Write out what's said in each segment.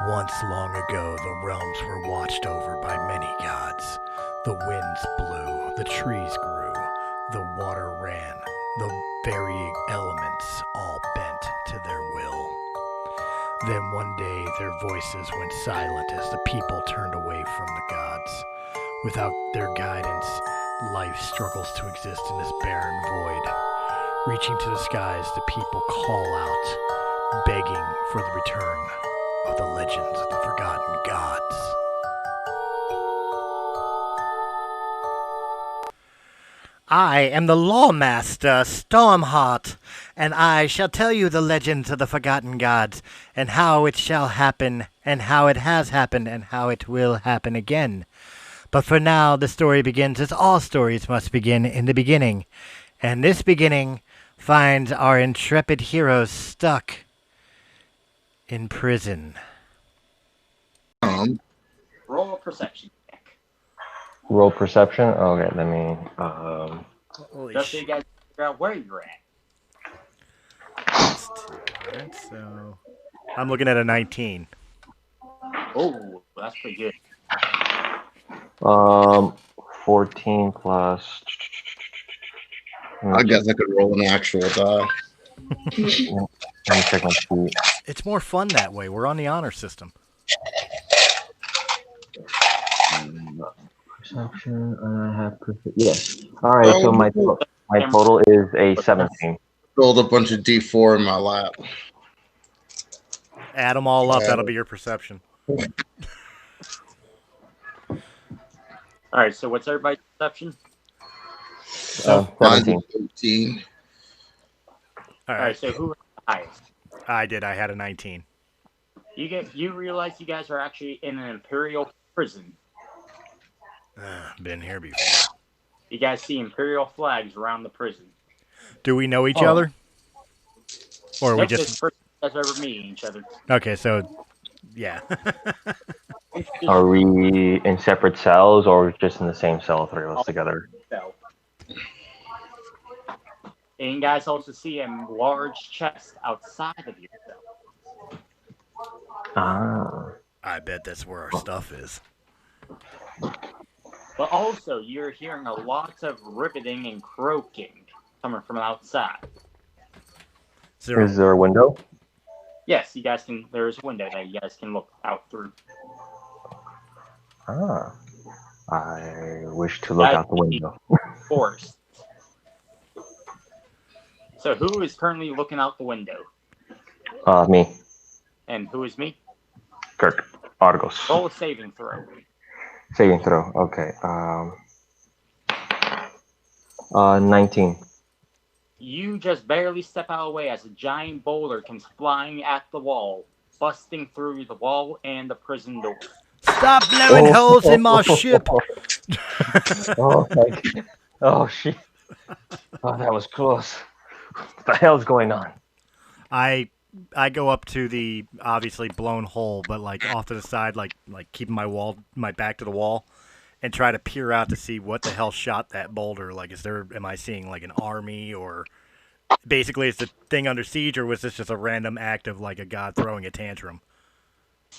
Once long ago, the realms were watched over by many gods. The winds blew, the trees grew, the water ran, the very elements all bent to their will. Then one day their voices went silent as the people turned away from the gods. Without their guidance, life struggles to exist in this barren void. Reaching to the skies, the people call out, begging for the return of the legends of the forgotten gods. I am the Lawmaster Stormheart, and I shall tell you the legends of the forgotten gods, and how it shall happen, and how it has happened, and how it will happen again. But for now, the story begins as all stories must begin in the beginning, and this beginning finds our intrepid heroes stuck in prison. Roll a perception check. Roll perception? Okay, let me... Just so you guys figure out where you're at. Alright, so I'm looking at a 19. Oh, that's pretty good. 14 plus... I guess I could roll an actual die. Let me check my sheet. It's more fun that way. We're on the honor system. Perception, I have... Yes. Alright, so my total is a 17. Rolled a bunch of D4 in my lap. Add them all up. That'll be your perception. Alright, so what's everybody's perception? 17. 13. Alright, so who was the highest? I did. I had a 19. You realize you guys are actually in an imperial prison. Been here before. You guys see imperial flags around the prison. Do we know each other? Or are we Nope, just... this first you guys ever meeting each other. Okay, so... Yeah. Are we in separate cells or just in the same cell, three of us together? So. And you guys also see a large chest outside of your cell. Ah. I bet that's where our stuff is. But also, you're hearing a lot of ribbiting and croaking coming from outside. Is there a window? Yes, you guys can. There's a window that you guys can look out through. Ah. I wish to look out the window. Forest. So who is currently looking out the window? Me. And who is me? Kirk. Argos. Roll a saving throw. Saving throw. Okay. 19. You just barely step out of the way as a giant boulder comes flying at the wall, busting through the wall and the prison door. Stop blowing holes in my ship! Oh, oh, shit. Oh, that was close. What the hell's going on? I go up to the obviously blown hole, but like off to the side, like keeping my back to the wall, and try to peer out to see what the hell shot that boulder. Like, am I seeing like an army, or basically is the thing under siege, or was this just a random act of like a god throwing a tantrum?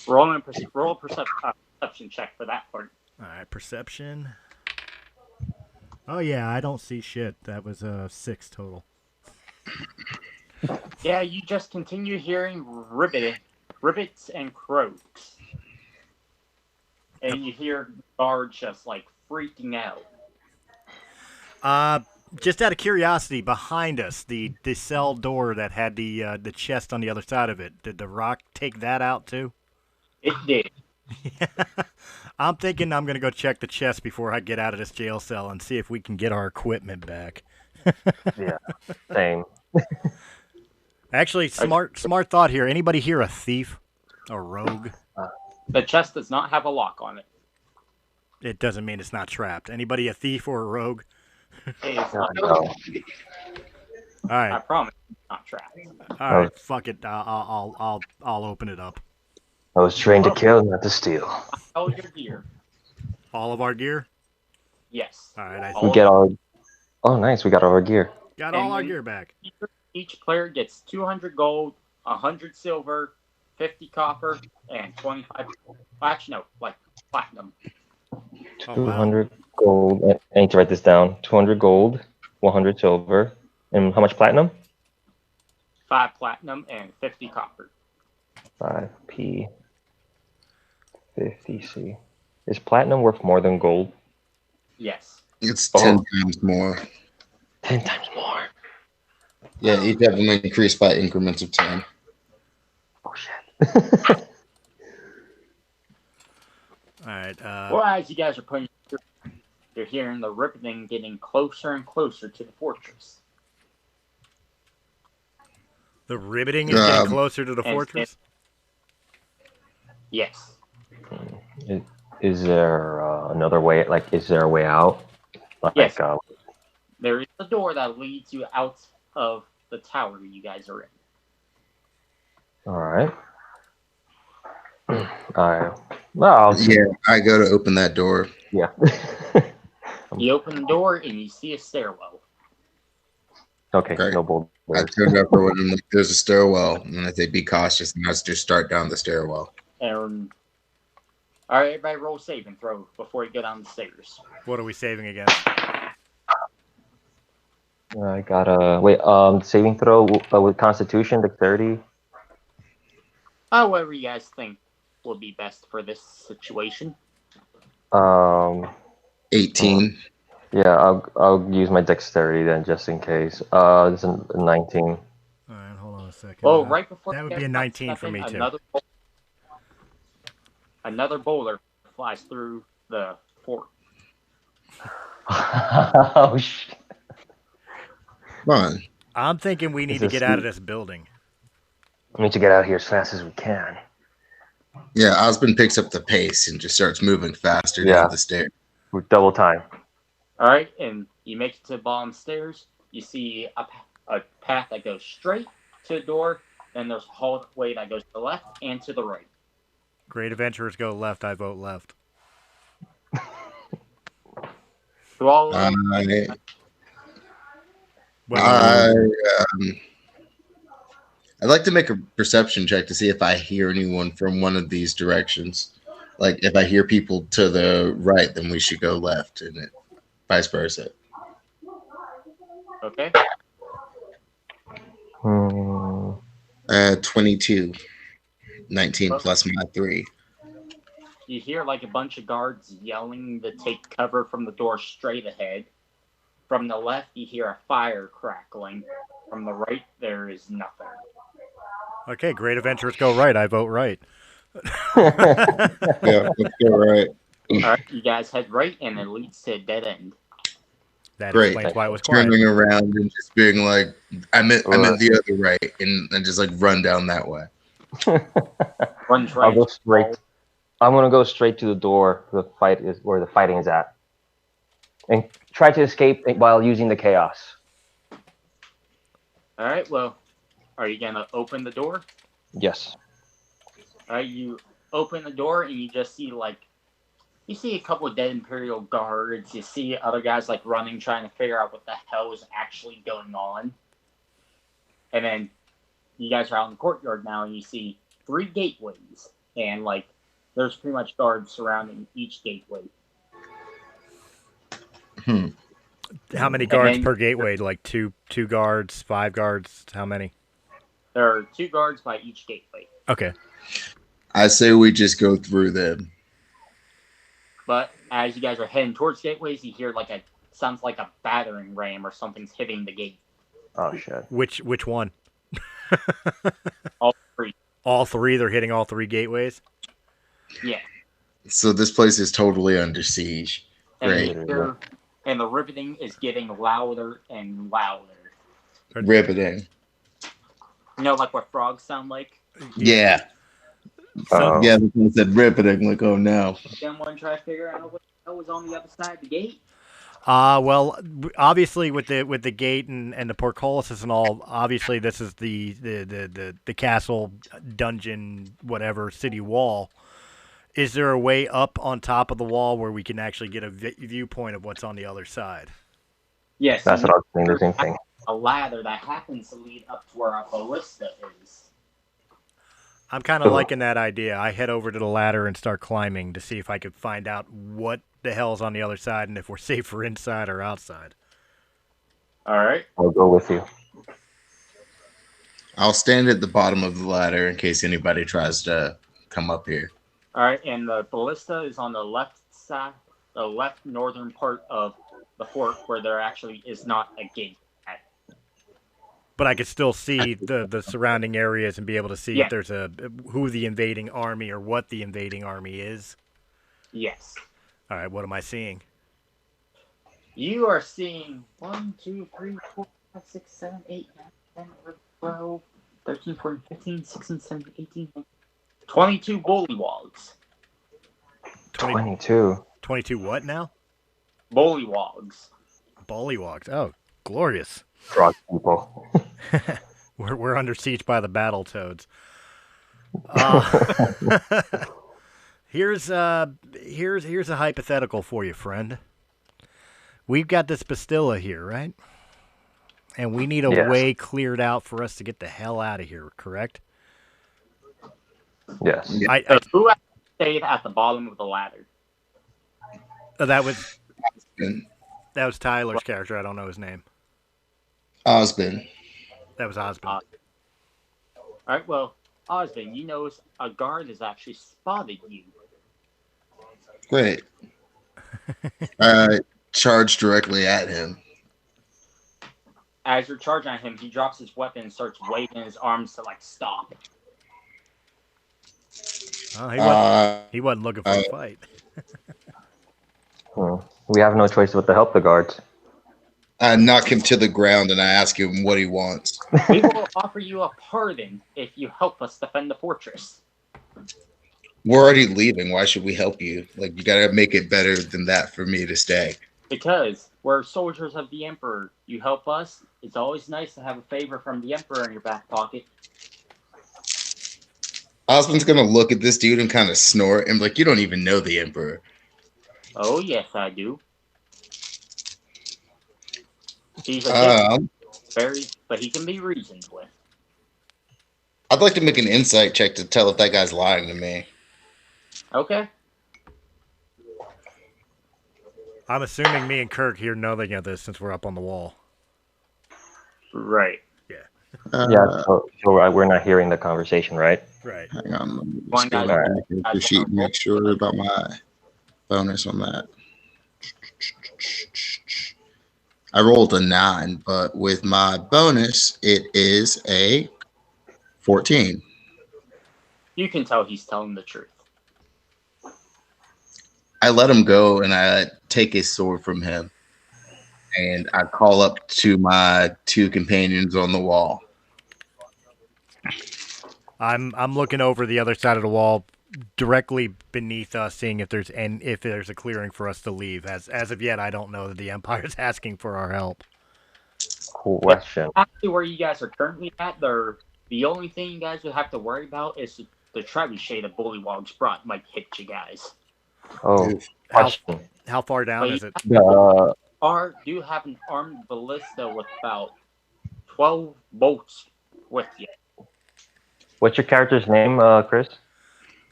Roll a perception check for that part. All right, perception. Oh yeah, I don't see shit. That was a 6 total. Yeah, you just continue hearing ribbits and croaks. And you hear guards just like freaking out. Just out of curiosity, behind us, the cell door that had the chest on the other side of it, did the rock take that out too? It did. I'm thinking I'm going to go check the chest before I get out of this jail cell and see if we can get our equipment back. Yeah, same. Actually, smart thought here. Anybody here a thief? A rogue? The chest does not have a lock on it. It doesn't mean it's not trapped. Anybody a thief or a rogue? It is not. No. All right. I promise it's not trapped. All right. Fuck it. I'll open it up. I was trained to kill, not to steal. All your gear. All of our gear? Yes. All right. We get our... Oh, nice. We got all our gear. Got all our gear back. Each player gets 200 gold, 100 silver, 50 copper, and 25. Actually, no, like platinum. Oh, 200 gold. I need to write this down. 200 gold, 100 silver, and how much platinum? 5 platinum and 50 copper. 5p, 50c. Is platinum worth more than gold? Yes. It's 10 times more. 10 times more. Yeah, each have them increased by increments of 10. Oh shit. All right. Well, as you guys are putting, you're hearing the ripping getting closer and closer to the fortress. The riveting is getting closer to the and- fortress? Yes. Is there another way? Like, is there a way out? Like, Yes. There is a door that leads you out of the tower you guys are in. all right. Well, Yeah, I go to open that door. yeah. You open the door and you see a stairwell. Okay, Okay. no bold. I turned up for when there's a stairwell, and I say be cautious, and let's just start down the stairwell. And all right, everybody, roll save and throw before you go down the stairs. What are we saving against? I gotta wait. Saving throw with Constitution, dexterity. However, you guys think would be best for this situation. 18. Yeah, I'll use my dexterity then, just in case. It's a 19. All right, hold on a second. Well, right before that would be a 19 for me too. Another boulder flies through the fort. Oh shit! Come on. I'm thinking we need to get out of this building. We need to get out of here as fast as we can. Yeah, Osmond picks up the pace and just starts moving faster down the stairs. We're double time. All right, and you make it to the bottom stairs. You see a path that goes straight to the door, and there's a hallway that goes to the left and to the right. Great adventurers go left. I vote left. I'd like to make a perception check to see if I hear anyone from one of these directions. Like, if I hear people to the right, then we should go left, and vice versa. Okay. 22. 19 plus my 3. You hear like a bunch of guards yelling to take cover from the door straight ahead. From the left, you hear a fire crackling. From the right, there is nothing. Okay, great adventurers go right. I vote right. Yeah, let's go right. All right, you guys head right, and it leads to a dead end. That Great. explains why it was quiet. Turning around and just being like, I meant the other right, and just like run down that way. Runs right. I'll go straight. I'm gonna go straight to the door. The fight is where the fighting is at, and try to escape while using the chaos. All right. Well, are you gonna open the door? Yes. All right. You open the door, and you just see you see a couple of dead Imperial guards. You see other guys like running, trying to figure out what the hell is actually going on. And then you guys are out in the courtyard now, and you see 3 gateways, and there's pretty much guards surrounding each gateway. How many guards per gateway? Like two guards, 5 guards? How many? There are 2 guards by each gateway. Okay. I say we just go through them. But as you guys are heading towards gateways, you hear sounds like a battering ram or something's hitting the gate. Oh shit! Which one? All 3. All 3? They're hitting all 3 gateways? Yeah. So this place is totally under siege. Great. And the riveting is getting louder and louder. Riveting. You know, like what frogs sound like? Yeah. Yeah, they said riveting. Like, oh no. Someone try to figure out what the hell was on the other side of the gate? Well, obviously with the gate and the portcullises and all, obviously this is the castle, dungeon, whatever, city wall. Is there a way up on top of the wall where we can actually get a viewpoint of what's on the other side? Yes. That's what I was thinking. The same thing. A ladder that happens to lead up to where our ballista is. I'm kind of liking that idea. I head over to the ladder and start climbing to see if I could find out what the hell's on the other side and if we're safer inside or outside. All right. I'll go with you. I'll stand at the bottom of the ladder in case anybody tries to come up here. All right, and the ballista is on the left side, the left northern part of the fort, where there actually is not a gate. But I could still see the surrounding areas and be able to see if there's who the invading army or what the invading army is. Yes. All right, what am I seeing? You are seeing 1, 2, 3, 4, 5, 6, 7, 8, 9, 10, 11, 12, 13, 14, 15, 16, 17, 18, 19, 22 bullywogs. 22. 22 what now? Bullywogs. Bullywogs. Oh, glorious. Frog people. We're under siege by the Battletoads. Here's a hypothetical for you, friend. We've got this Bastilla here, right? And we need a way cleared out for us to get the hell out of here, correct? Yes. Who stayed at the bottom of the ladder? That was Tyler's character. I don't know his name. Osbin. That was Osbin. All right, well, Osbin, you know a guard has actually spotted you. Great. Charge directly at him. As you're charging at him, he drops his weapon and starts waving his arms to, stop. He wasn't looking for a fight. We have no choice but to help the guards. I knock him to the ground and I ask him what he wants. We will offer you a pardon if you help us defend the fortress. We're already leaving. Why should we help you? You gotta make it better than that for me to stay. Because we're soldiers of the Emperor. You help us, it's always nice to have a favor from the Emperor in your back pocket. Osmond's gonna look at this dude and kind of snort and be like, you don't even know the Emperor. Oh, yes, I do. He's a but he can be reasoned with. I'd like to make an insight check to tell if that guy's lying to me. Okay. I'm assuming me and Kirk here know they get this since we're up on the wall. Right. Yeah, so we're not hearing the conversation, right? Right. Hang on, let me just go back to the sheet and make sure about my bonus on that. I rolled a 9, but with my bonus, it is a 14. You can tell he's telling the truth. I let him go and I take his sword from him. And I call up to my 2 companions on the wall. I'm looking over the other side of the wall, directly beneath us, seeing if there's a clearing for us to leave. As of yet, I don't know that the Empire's asking for our help. Question. Actually, where you guys are currently at, the only thing you guys would have to worry about is the trebuchet that Bullywogs brought might hit you guys. Oh, question. How far down is it? Do have an armed ballista with about 12 bolts with you. What's your character's name, Chris?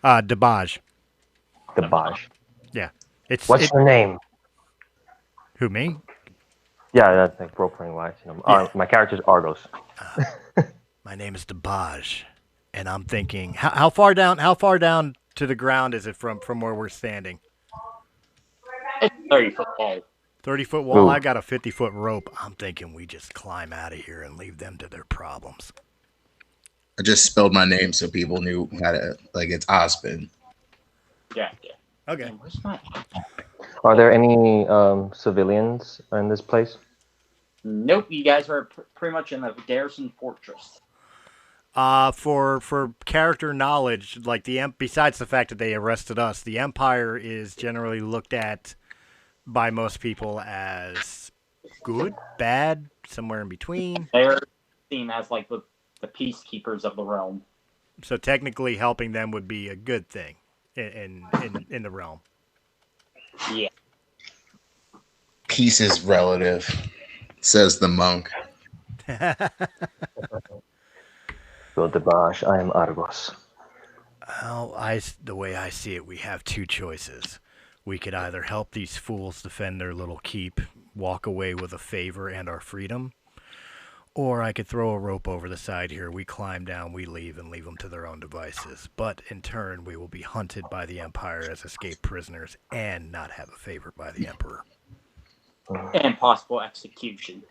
Debaj. Debaj. Yeah. What's your name? Who, me? Yeah, that's like role-playing wise. My character's Argos. My name is Debaj, and I'm thinking, how far down to the ground is it from where we're standing? It's 30-foot wall. 30-foot wall? Ooh. I got a 50-foot rope. I'm thinking we just climb out of here and leave them to their problems. I just spelled my name so people knew how to, it's Osbin. Yeah. Okay. Where's my... Are there any civilians in this place? Nope, you guys are pretty much in a garrison fortress. For character knowledge, besides the fact that they arrested us, the Empire is generally looked at by most people as good, bad, somewhere in between. They're seen as the peacekeepers of the realm. So technically, helping them would be a good thing in the realm. Yeah. Peace is relative, says the monk. So Debaj, I am Argos. Well, the way I see it, we have two choices. We could either help these fools defend their little keep, walk away with a favor and our freedom, or I could throw a rope over the side here. We climb down, we leave, and leave them to their own devices. But in turn, we will be hunted by the Empire as escaped prisoners and not have a favor by the Emperor. And possible execution.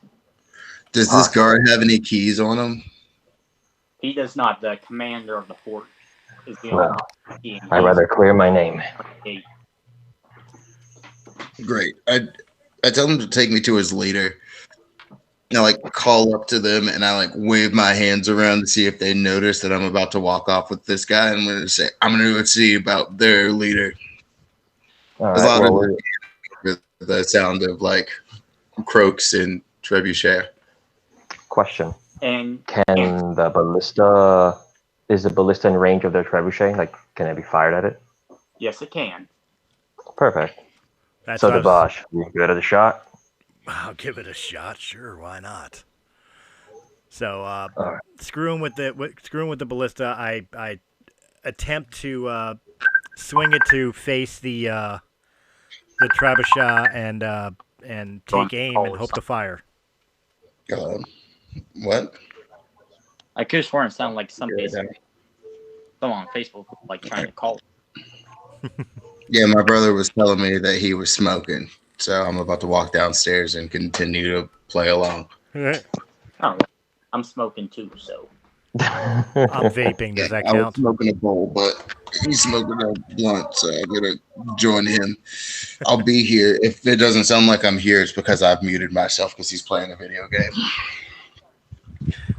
Does this guard have any keys on him? He does not. The commander of the fort is the Well, only key. I'd rather clear my name. Great. I tell him to take me to his leader. I like call up to them and I like wave my hands around to see if they notice that I'm about to walk off with this guy. And I'm going to say, I'm going to go see about their leader. All As right, loud as the sound of like croaks and trebuchet. question. And Can the ballista... Is the ballista in range of their trebuchet? Like, can it be fired at it? yes, it can. Perfect. That's So, what I the was- Bosch, you good at the shot? I'll give it a shot. Sure, why not? So, Alright. screwing with the ballista, I attempt to swing it to face the trebuchet and take aim and hope to fire. What? I could have sworn it sounded like someone on Facebook like trying to call. Yeah, my brother was telling me that he was smoking. So I'm about to walk downstairs and continue to play along. Oh, I'm smoking too, so. I'm vaping. Does that I was count? smoking a bowl, but he's smoking a blunt, so I'm gonna join him. I'll be here. If it doesn't sound like I'm here, it's because I've muted myself because he's playing a video game.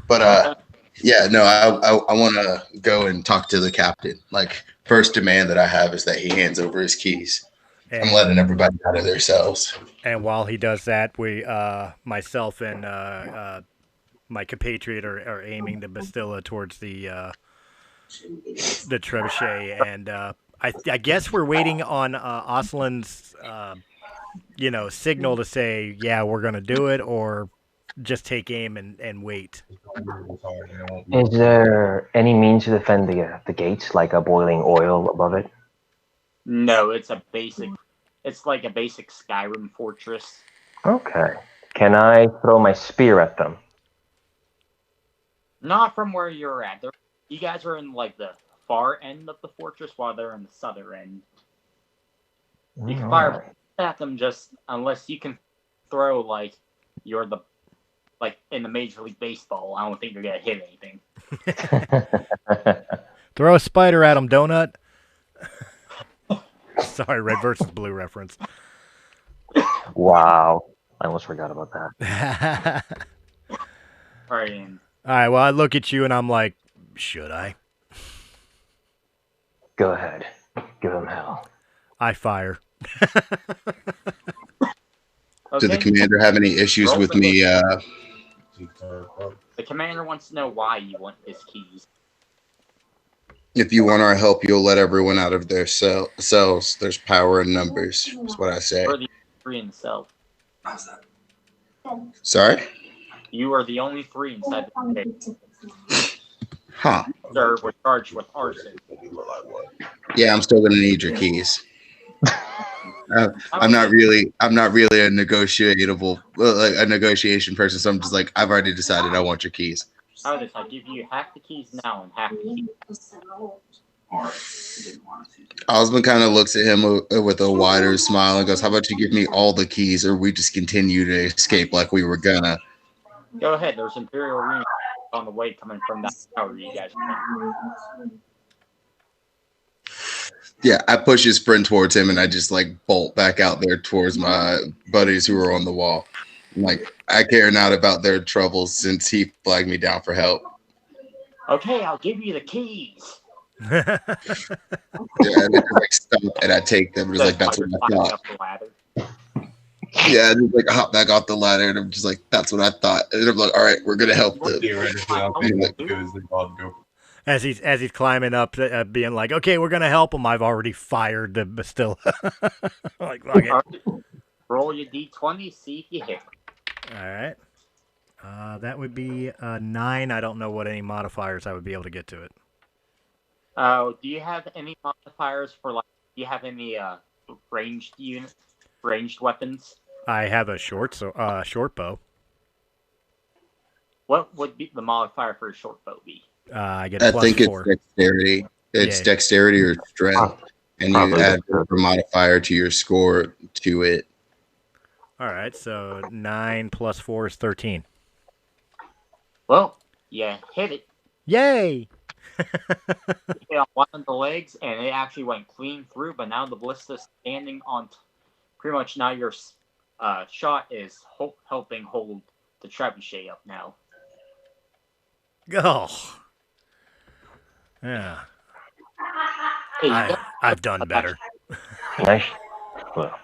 But yeah, no, I want to go and talk to the captain. Like, first demand that I have is that he hands over his keys. I'm letting everybody out of their cells. And while he does that, we, myself and my compatriot are aiming the Bastilla towards the trebuchet, and I guess we're waiting on Oslin's, signal to say, yeah, we're gonna do it, or just take aim and wait. Is there any means to defend the gates, like a boiling oil above it? No, it's like a basic Skyrim fortress. Okay. Can I throw my spear at them? Not from where you're at. You guys are in like the far end of the fortress while they're in the southern end. You can fire at them just unless you can throw like you're the in the Major League Baseball. I don't think you're gonna hit anything. Throw a spider at him, donut. Sorry, red versus blue reference. Wow. I almost forgot about that. All right, and All right, well, I look at you and I'm like, should I? Go ahead. Give him hell. I fire. Did the commander have any issues with me? The commander wants to know why you want his keys. If you want our help, you'll let everyone out of their cells. There's power in numbers. That's what I say. You're the three in the cell. Sorry? You are the only three inside the cave. Huh. Sir, we're charged with arson. Yeah, I'm still gonna need your keys. I'm not really a negotiation person. So I'm just like, I've already decided I want your keys. How does I give you half the keys now and half the keys? Osmond kind of looks at him with a wider smile and goes, "How about you give me all the keys, or we just continue to escape like we were gonna?" Go ahead. There's Imperial Arena on the way coming from that tower you guys are in. Yeah, I push his friend towards him and I just like bolt back out there towards my buddies who are on the wall. I'm like, I care not about their troubles since he flagged me down for help. Okay, I'll give you the keys. Yeah, and they like stop and I take them. It's like, that's what I thought. Up the ladder. Yeah, I just like hop back off the ladder and I'm just like, that's what I thought. And I'm like, all right, we're gonna help them. As he's climbing up, being like, okay, we're gonna help him. I've already fired the Bastilla. Like, fuck it. Right. Roll your d20, see if you hit. All right. That would be 9. I don't know what any modifiers I would be able to get to it. Do you have any modifiers for like? Do you have any ranged weapons? I have a short bow. What would be the modifier for a short bow be? I get I plus think it's 4. dexterity. It's Yeah. dexterity or strength, and you Probably add dexterity. a modifier to your score to it. All right, so 9 plus 4 is 13. Well, yeah, hit it. Yay! Hit on one of the legs, and it actually went clean through. But now the ballista's standing on. Pretty much now your shot is helping hold the trebuchet up now. Oh. Yeah. Hey, I've done better. Nice. Well,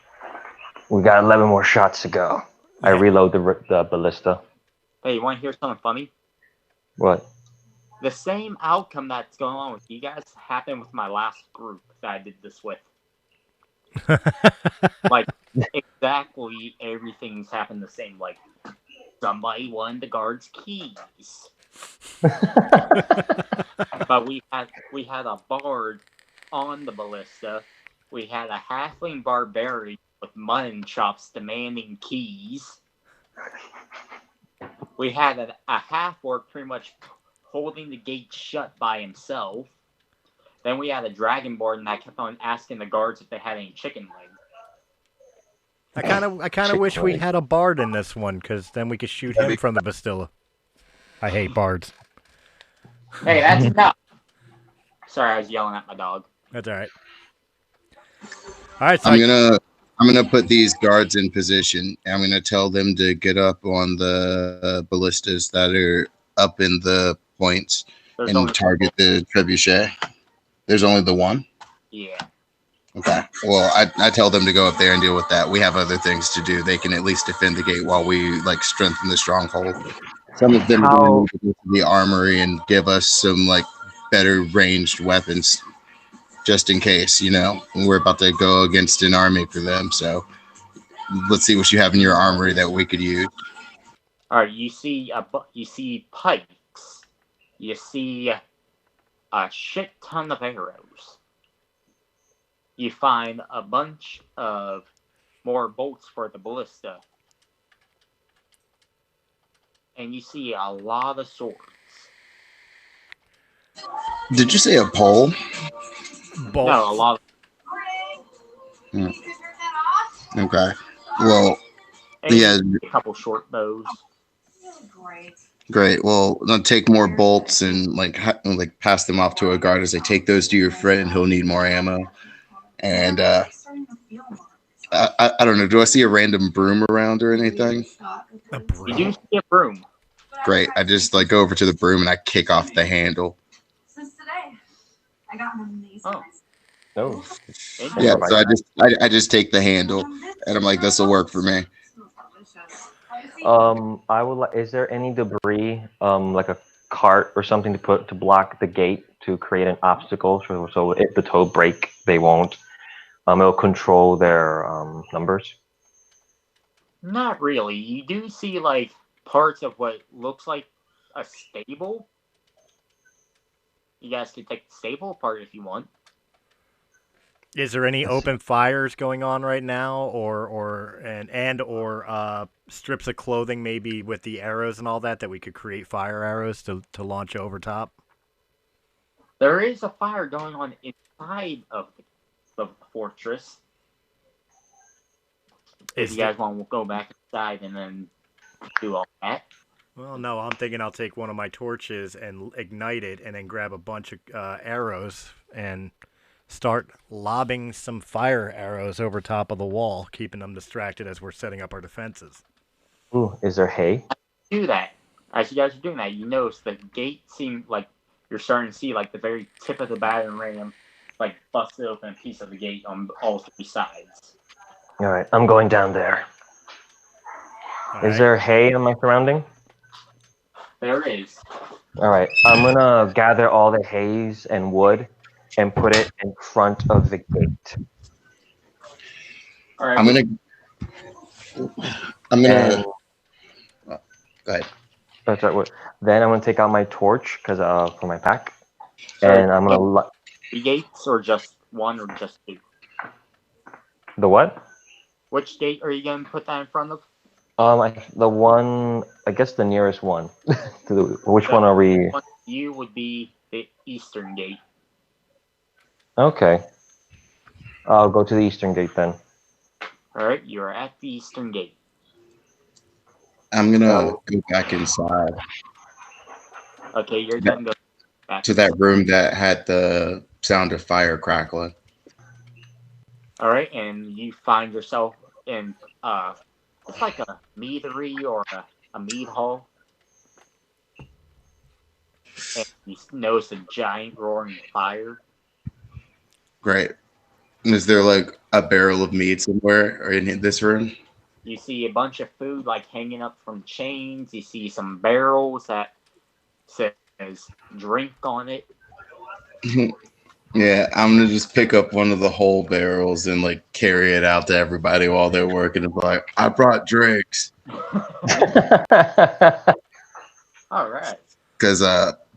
we got 11 more shots to go. I Yeah. reload the ballista. Hey, you want to hear something funny? What? The same outcome that's going on with you guys happened with my last group that I did this with. Like, exactly everything's happened the same. Like, somebody wanted the guard's keys. But we had a bard on the ballista. We had a halfling barbarian with mutton chops demanding keys. We had a half-orc pretty much holding the gate shut by himself. Then we had a dragonborn that kept on asking the guards if they had any chicken legs. I kind of wish we had a bard in this one, because then we could shoot him from the bastilla. I hate bards. Hey, that's enough. Sorry, I was yelling at my dog. That's all right. All right, so I'm gonna put these guards in position. I'm gonna tell them to get up on the ballistas that are up in the points and target the trebuchet. There's only the one. Yeah. Okay. Well, I tell them to go up there and deal with that. We have other things to do. They can at least defend the gate while we like strengthen the stronghold. Some of them are going to need to go to the armory and give us some like better ranged weapons, just in case. You know, we're about to go against an army for them. So let's see what you have in your armory that we could use. All right. You see pikes. You see a shit ton of arrows. You find a bunch of more bolts for the ballista. And you see a lot of swords. Did you say a pole? bolts. No, a lot Hmm. Okay. Well, of... yeah. A couple short bows. Great. Well, I'll take more bolts and like pass them off to a guard as I take those to your friend. He'll need more ammo. And I don't know. Do I see a random broom around or anything? A You broom. do see a broom. Great. I just like go over to the broom and I kick off the handle. Since today, I got none of these. Oh. No. Yeah. So I just take the handle and I'm like, this will work for me. I would like. Is there any debris, like a cart or something to put to block the gate to create an obstacle? So if the toe break, they won't. It'll control their numbers. Not really. You do see like parts of what looks like a stable. You guys can take the stable apart if you want. Is there any open fires going on right now, or strips of clothing maybe with the arrows and all that we could create fire arrows to launch over top? There is a fire going on inside of the fortress. If you guys want to go back inside and then do all that. Well, no, I'm thinking I'll take one of my torches and ignite it and then grab a bunch of arrows and start lobbing some fire arrows over top of the wall, keeping them distracted as we're setting up our defenses. Ooh, is there hay? Do that. As you guys are doing that, you notice the gate seemed like you're starting to see like the very tip of the battering ram like busted open a piece of the gate on all three sides. All right, I'm going down there. All Is there hay in my surrounding? There is. All right, I'm gonna gather all the hays and wood and put it in front of the gate. All right. I'm gonna. And, go ahead. that's right. Then I'm gonna take out my torch for my pack, and I'm gonna 3 gates, or just 1, or just 2? The what? Which gate are you going to put that in front of? The one, I guess the nearest one. Which The one are we? one to you would be the eastern gate. Okay. I'll go to the eastern gate then. Alright, you're at the eastern gate. I'm gonna go back inside Okay, you're going to go back to that room that had the sound of fire crackling. Alright, and you find yourself in it's like a meadery or a mead hall. And you notice a giant roaring fire. Great. Is there like a barrel of meat somewhere or in this room? You see a bunch of food like hanging up from chains. You see some barrels that says drink on it. Yeah, I'm gonna just pick up one of the whole barrels and like carry it out to everybody while they're working and be like, I brought drinks. Alright. Because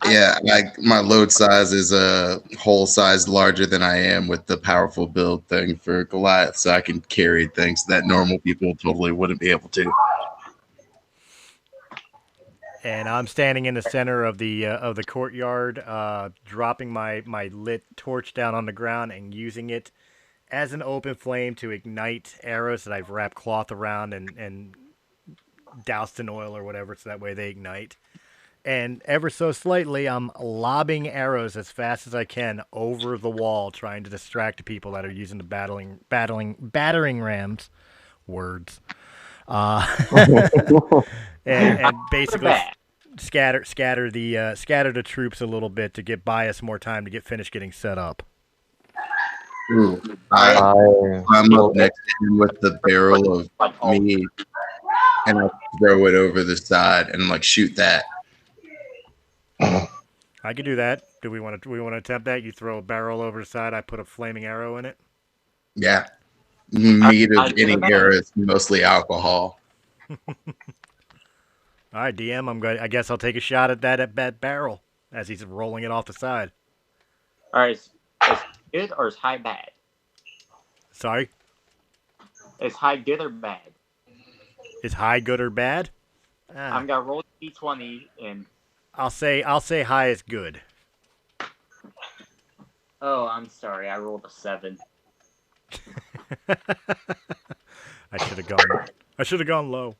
yeah, like my load size is a whole size larger than I am with the powerful build thing for Goliath, so I can carry things that normal people totally wouldn't be able to. And I'm standing in the center of the courtyard, dropping my lit torch down on the ground and using it as an open flame to ignite arrows that I've wrapped cloth around and doused in oil or whatever, so that way they ignite. And ever so slightly, I'm lobbing arrows as fast as I can over the wall, trying to distract people that are using the battering rams. Words. And basically scatter the troops a little bit to get us more time to get finished getting set up. I'm up next to him with the barrel of meat, and I throw it over the side and like shoot that. I could do that. Do we want to attempt that? You throw a barrel over the side. I put a flaming arrow in it. Yeah, meat of any era is mostly alcohol. All right, DM. I guess I'll take a shot at that barrel as he's rolling it off the side. All right, is good or is high bad? Sorry. Is high good or bad? Is high good or bad? I'm gonna roll d20 and. I'll say high is good. Oh, I'm sorry. I rolled a 7. I should have gone low.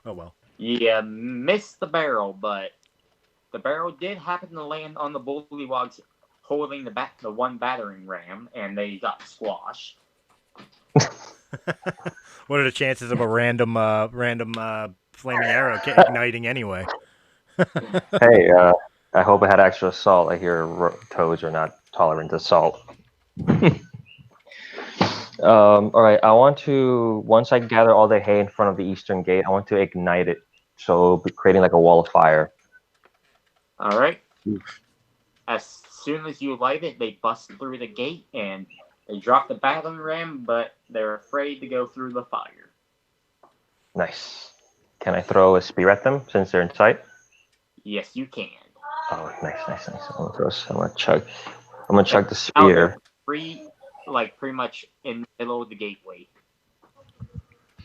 Oh well. Yeah, missed the barrel, but the barrel did happen to land on the bullywogs holding the one battering ram, and they got squashed. What are the chances of a random flaming arrow igniting anyway? Hey, I hope it had extra salt. I hear toads are not tolerant to salt. All right, I want to, once I gather all the hay in front of the eastern gate, I want to ignite it, so creating like a wall of fire. All right. As soon as you light it, they bust through the gate and they drop the battering ram, but they're afraid to go through the fire. Nice. Can I throw a spear at them since they're in sight? Yes, you can. Oh, nice. I'm gonna chug the spear. Pretty much in the middle of the gateway.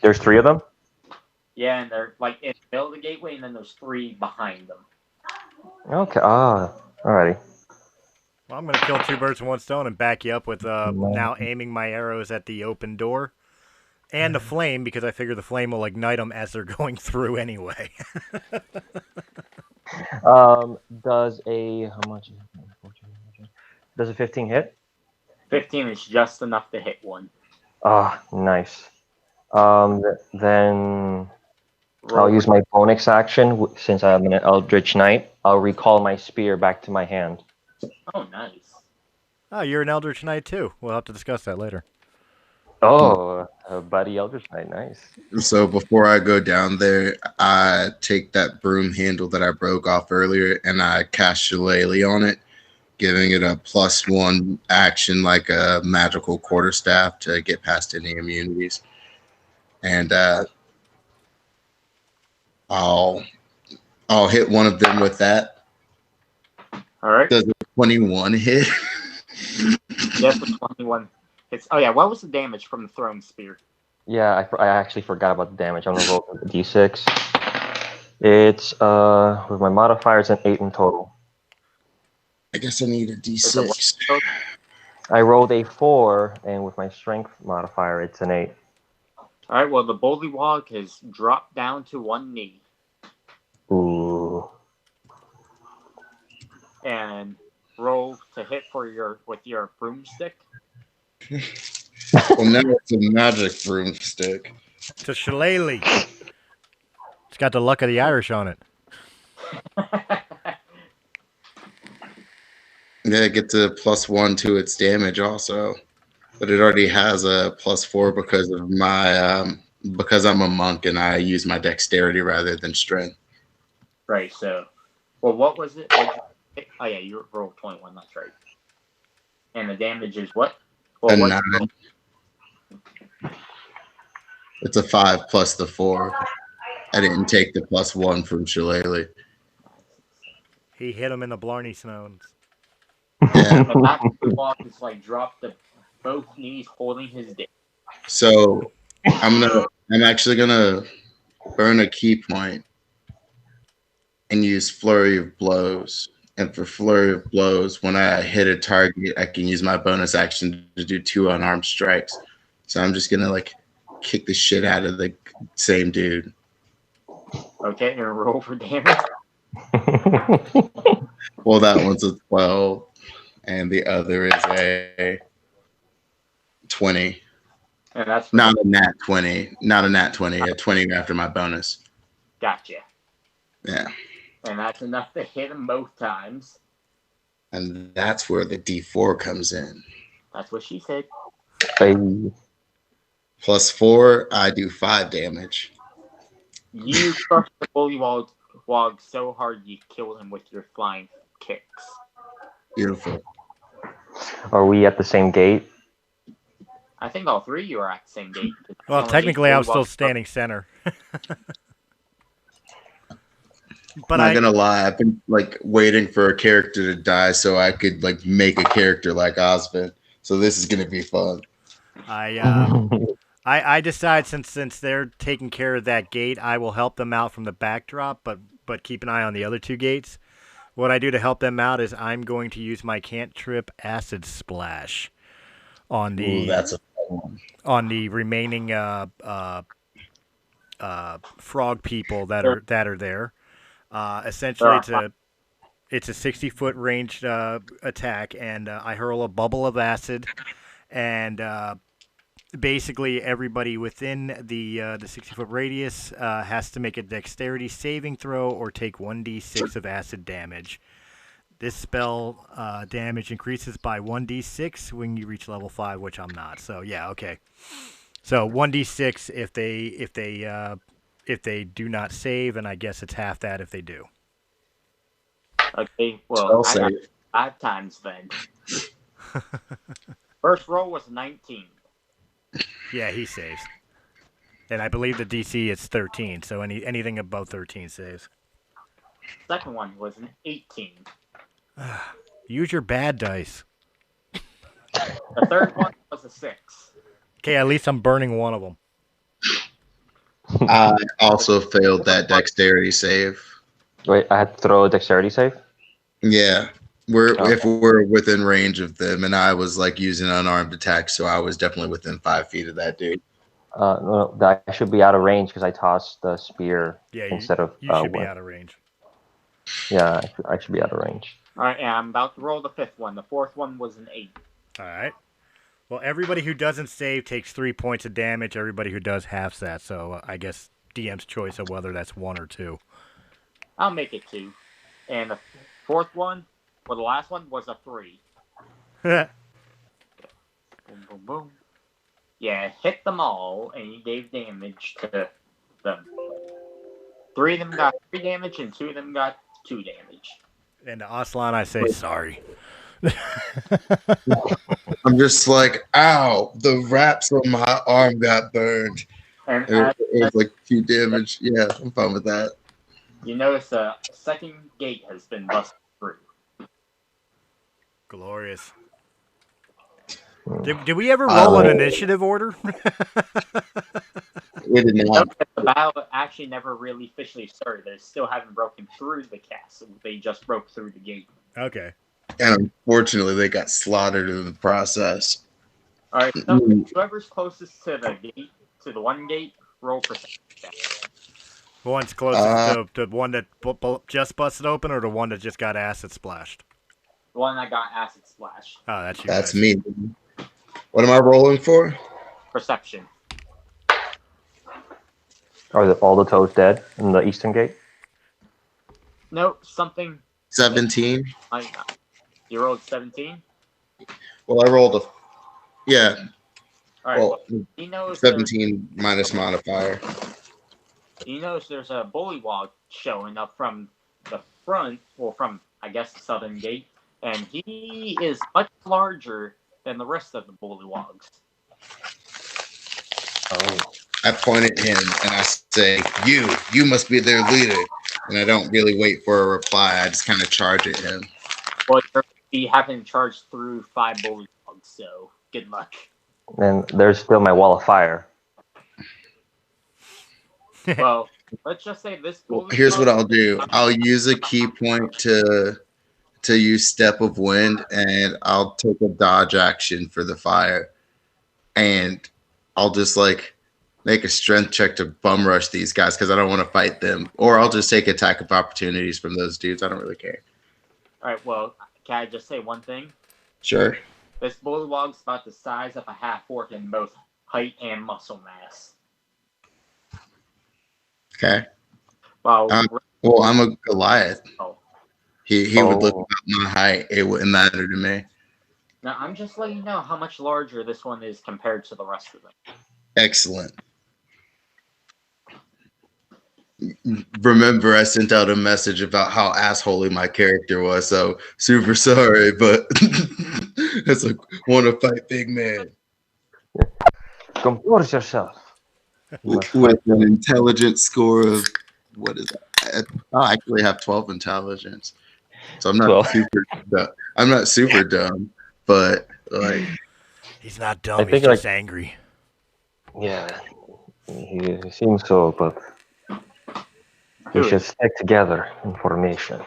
There's 3 of them? Yeah, and they're like in the middle of the gateway, and then there's 3 behind them. Okay. Alrighty. Well, I'm gonna kill 2 birds with 1 stone and back you up with now aiming my arrows at the open door and the flame, because I figure the flame will ignite them as they're going through anyway. Does a how much? Does a 15 hit? 15 is just enough to hit one. Nice. Then I'll use my bonus action since I'm an Eldritch Knight. I'll recall my spear back to my hand. Oh, nice. Oh, you're an Eldritch Knight too. We'll have to discuss that later. Oh, buddy Eldritch Knight, nice. So before I go down there, I take that broom handle that I broke off earlier and I cast Shillelagh on it, giving it a +1 action like a magical quarterstaff to get past any immunities. And I'll hit one of them with that. All right. Does a 21 hit? Yes, the 21 hits. Oh yeah, what was the damage from the thrown spear? Yeah, I actually forgot about the damage. I'm gonna roll the d6. It's with my modifier, it's an 8 in total. I guess I need a Is it what? D6. I rolled a 4, and with my strength modifier, it's an 8. All right. Well, the bullywog has dropped down to one knee Ooh. and roll to hit with your broomstick. Well, now it's a magic broomstick. It's a shillelagh. It's got the luck of the Irish on it. Yeah, it gets a +1 to its damage also, but it already has a +4 because of my because I'm a monk and I use my dexterity rather than strength. Right. So, well, what was it? Oh yeah, you rolled 21. That's right. And the damage is what? Well, A what? 9. It's a 5 plus the 4. I didn't take the +1 from Shillelagh. He hit him in the Blarney Stones. And that bullywog is like dropped to both knees, holding his dick. So I'm actually gonna burn a key point and use flurry of blows. And for flurry of blows, when I hit a target, I can use my bonus action to do 2 unarmed strikes. So I'm just gonna like kick the shit out of the same dude. Okay, and roll for damage. Well, that one's a 12, and the other is a 20. And that's Not a nat 20. Not a nat 20. A 20 after my bonus. Gotcha. Yeah. And that's enough to hit him both times. And that's where the D4 comes in. That's what she said. Hey. +4, I do 5 damage. You crushed the bullywog so hard you killed him with your flying kicks. Beautiful. Are we at the same gate? I think all three of you are at the same gate. Well, technically, I was still standing center. But I'm not gonna lie, I've been like waiting for a character to die so I could like make a character like Osmond. So this is gonna be fun. I decide since they're taking care of that gate, I will help them out from the backdrop, but keep an eye on the other two gates. What I do to help them out is I'm going to use my cantrip Acid Splash on the that's a fun one. On the remaining frog people that are there. Essentially, it's a 60-foot ranged attack, and I hurl a bubble of acid, and basically everybody within the 60-foot radius has to make a dexterity saving throw or take 1d6 of acid damage. This spell damage increases by 1d6 when you reach level 5, which I'm not. So yeah, okay. So 1d6 if they do not save, and I guess it's half that if they do. Okay, well, I'll I got save. 5 times then. First roll was 19. Yeah, he saves. And I believe the DC is 13, so anything above 13 saves. Second one was an 18. Use your bad dice. The third one was a 6. Okay, at least I'm burning one of them. I also failed that dexterity save. Wait, I had to throw a dexterity save? Yeah. If we're within range of them, and I was like using unarmed attack, so I was definitely within 5 feet of that dude. No, that should be out of range because I tossed the spear instead of. You should be out of range. Yeah, I should be out of range. All right, and I'm about to roll the 5th one. The 4th one was an 8. All right. Well, everybody who doesn't save takes 3 points of damage. Everybody who does halves that. So I guess DM's choice of whether that's 1 or 2. I'll make it 2. And the 4th one, well, the last one was a 3. Boom, boom, boom. Yeah, hit them all, and you gave damage to them. 3 of them got 3 damage, and 2 of them got 2 damage. And to Aslan, I say sorry. I'm just like, ow, the wraps on my arm got burned. And It was like 2 damage. Yeah, I'm fine with that. You notice a second gate has been busted through. Glorious. Did we ever roll an initiative order? We did not. The battle actually never really officially started. They still haven't broken through the castle. They just broke through the gate. Okay. And unfortunately, they got slaughtered in the process. All right, so whoever's closest to the gate, to the one gate, roll perception. The one's closest to one that just busted open, or the one that just got acid splashed? The one that got acid splashed. Oh, that's you. That's guys. me. What am I rolling for? Perception. Are all the toads dead in the eastern gate? No, something. 17. You rolled 17? Well, I rolled a. Yeah. All right. Well, he knows 17 minus modifier. He knows there's a bullywog showing up from the front, or from, I guess, the southern gate, and he is much larger than the rest of the bullywogs. Oh. I point at him and I say, you must be their leader. And I don't really wait for a reply. I just kind of charge at him. Well, you're be having to charge through 5 bullywogs, so good luck. And there's still my wall of fire. Well, let's just say this bullywog... Here's what I'll do. I'll use a key point to use Step of Wind, and I'll take a dodge action for the fire. And I'll just, like, make a strength check to bum rush these guys because I don't want to fight them. Or I'll just take attack of opportunities from those dudes. I don't really care. All right, well, can I just say one thing? Sure. This bullywog's about the size of a half-orc in both height and muscle mass. Okay. Well, I'm a Goliath. Oh. He would look about my height. It wouldn't matter to me. Now, I'm just letting you know how much larger this one is compared to the rest of them. Excellent. Remember, I sent out a message about how assholey my character was, so super sorry, but it's like, want to fight big man. Compose yourself. With an intelligence score of, what is that? I actually have 12 intelligence, so I'm not 12. super dumb. I'm not super dumb, but like he's not dumb. He's just angry. Yeah, he seems so, but we should stick together in formation.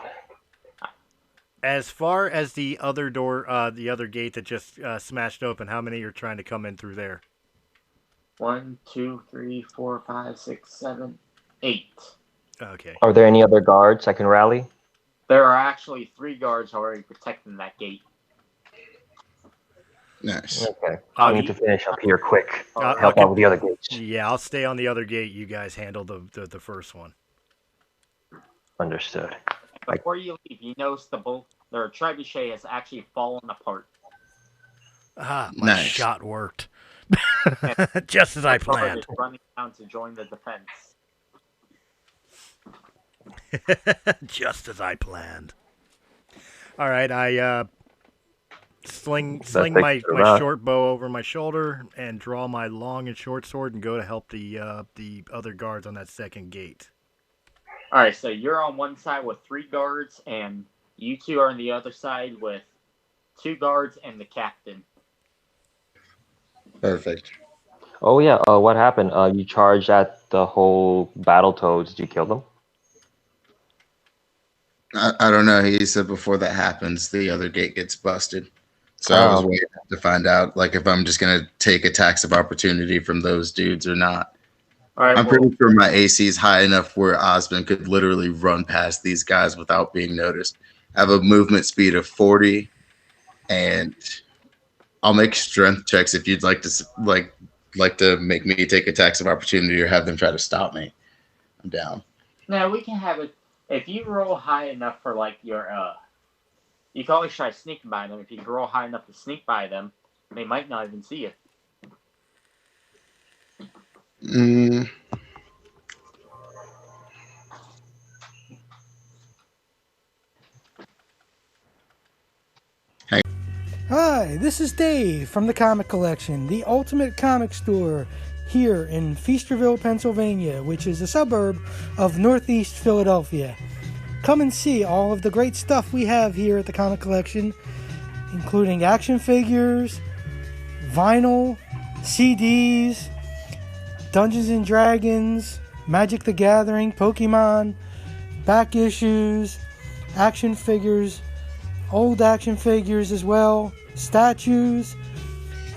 As far as the other door, the other gate that just smashed open, how many are trying to come in through there? 1, 2, 3, 4, 5, 6, 7, 8. Okay. Are there any other guards I can rally? There are actually 3 guards already protecting that gate. nice. Okay. I need to finish up here quick. Help out with the other gates. Yeah, I'll stay on the other gate. You guys handle the first one. Understood. Before you leave, you notice their trebuchet has actually fallen apart. Ah, my shot worked. Just as I planned. Is running down to join the defense. Just as I planned. All right, I sling my short bow over my shoulder and draw my long and short sword and go to help the other guards on that second gate. All right, so you're on one side with 3 guards, and you 2 are on the other side with 2 guards and the captain. Perfect. Oh yeah. What happened? You charged at the whole battle toads. Did you kill them? I don't know. He said before that happens, the other gate gets busted. So I was waiting to find out, like, if I'm just gonna take attacks of opportunity from those dudes or not. All right, I'm pretty sure my AC is high enough where Osmond could literally run past these guys without being noticed. I have a movement speed of 40, and I'll make strength checks if you'd like to make me take attacks of opportunity or have them try to stop me. I'm down. No, we can have it. If you roll high enough for like your you can always try sneaking by them. If you roll high enough to sneak by them, they might not even see you. Hi, this is Dave from the Comic Collection, the ultimate comic store here in Feasterville, Pennsylvania, which is a suburb of Northeast Philadelphia. Come and see all of the great stuff we have here at the Comic Collection, including action figures, vinyl, CDs, Dungeons and Dragons, Magic the Gathering, Pokemon, back issues, action figures, old action figures as well, statues,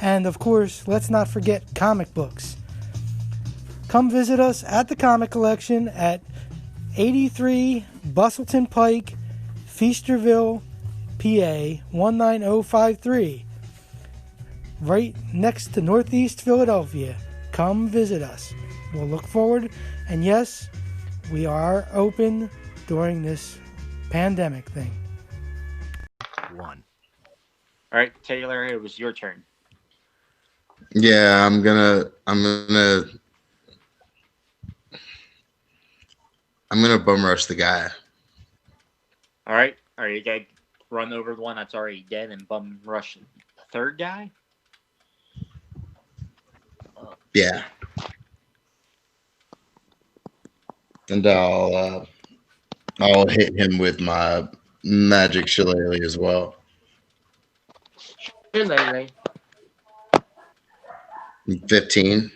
and of course, let's not forget comic books. Come visit us at the Comic Collection at 83 Bustleton Pike, Feasterville, PA 19053, right next to Northeast Philadelphia. Come visit us. We'll look forward, and yes, we are open during this pandemic thing. 1. All right, Taylor, it was your turn. Yeah, I'm gonna bum rush the guy. All right, are you going to run over the one that's already dead and bum rush the third guy? Yeah. And I'll hit him with my magic shillelagh as well. Shillelagh. 15.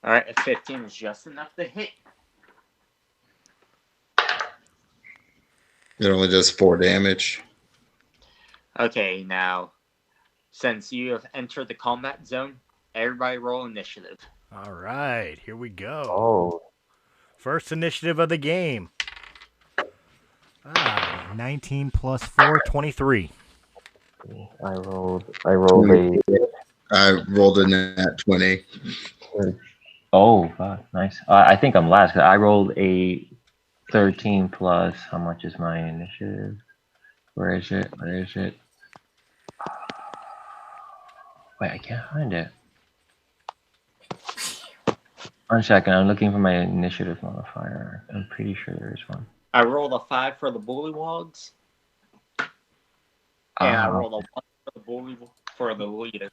All right, a 15 is just enough to hit. It only does 4 damage. Okay, now, since you have entered the combat zone, everybody roll initiative. All right, here we go. Oh, First initiative of the game. 19 plus 4, 23. I rolled a. I rolled a nat 20. Oh, God, nice. I think I'm last. 'Cause I rolled a 13 plus. How much is my initiative? Where is it? Wait, I can't find it. 1 second. I'm looking for my initiative modifier. I'm pretty sure there is one. I rolled a 5 for the bullywogs. And I rolled a 1 for the leader.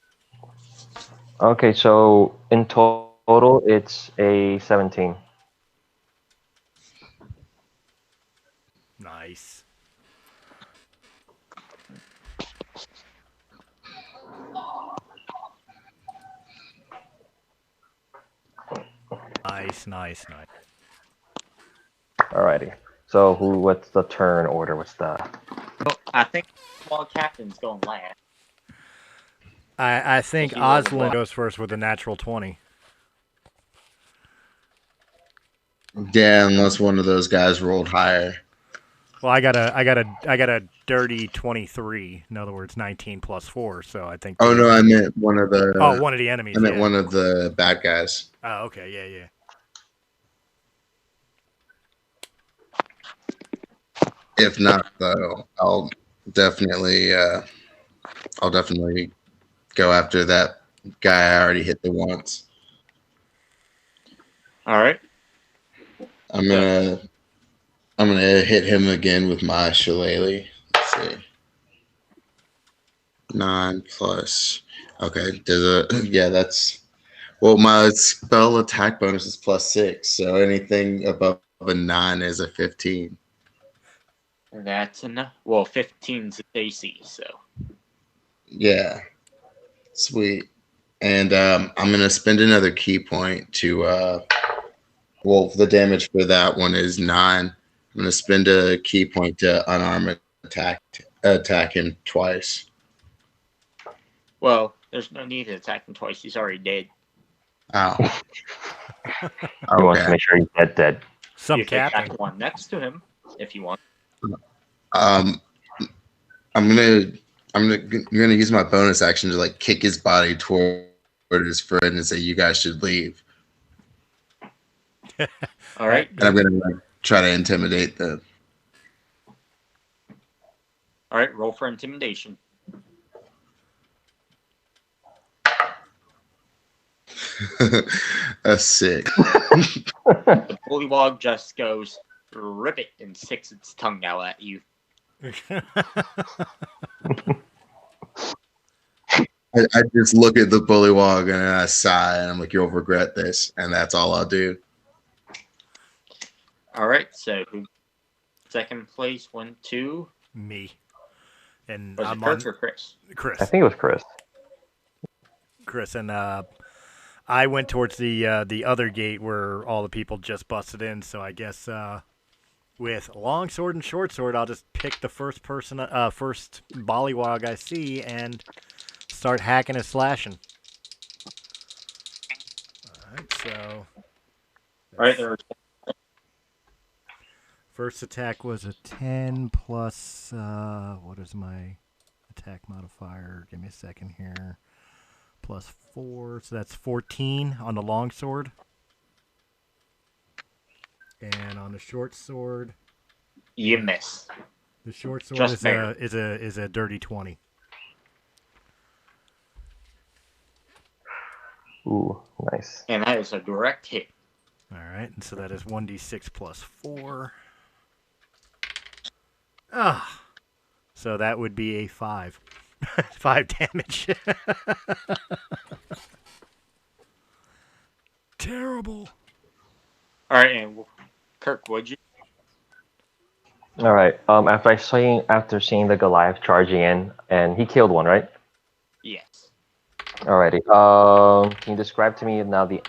Okay, so in total, it's a 17. Nice. Nice. Alrighty. So what's the turn order? What's the... I think small captain's going last. I think If you roll the Oslin block. goes first with a natural 20. Yeah, unless one of those guys rolled higher. Well, I got a dirty 23. In other words, 19 plus 4. So I think. Oh no, I meant one of the. one of the enemies. I meant yeah. one of the bad guys. Oh, okay, yeah. If not, though, I'll definitely go after that guy I already hit the once. All right. I'm gonna hit him again with my shillelagh. Let's see. 9 plus. Okay, that's. Well, my spell attack bonus is +6, so anything above a 9 is a 15. That's enough. Well, 15's AC, so. Yeah, sweet. And I'm gonna spend another key point to. Well, the damage for that one is 9. I'm gonna spend a key point to unarm attack him twice. Well, there's no need to attack him twice. He's already dead. Oh. I want to make sure he's dead. Some You can captain. attack one next to him if you want. I'm gonna use my bonus action to like kick his body toward his friend and say, "You guys should leave." All right. And I'm gonna like try to intimidate them. All right. Roll for intimidation. A 6. The bullywog just goes ribbit and sticks its tongue out at you. I just look at the bullywog and I sigh and I'm like, "You'll regret this," and that's all I'll do. All right. So second place went to Me. And was it I'm Kurt on or Chris? Chris. I think it was Chris. Chris, and I went towards the other gate where all the people just busted in. So I guess with long sword and short sword, I'll just pick the first bollywog I see and start hacking and slashing. All right, so Right there. first attack was a 10 plus. What is my attack modifier? Give me a second here. Plus 4, so that's 14 on the long sword. And on the short sword, You miss. the short sword Just is a dirty 20. Ooh, nice. And that is a direct hit. All right, and so that is 1d6 plus 4. Ah, so that would be a 5. 5 damage. Terrible. All right, and Kirk, what'd you? All right. After seeing the Goliath charging in, and he killed one, right? Yes. Alrighty. Can you describe to me now the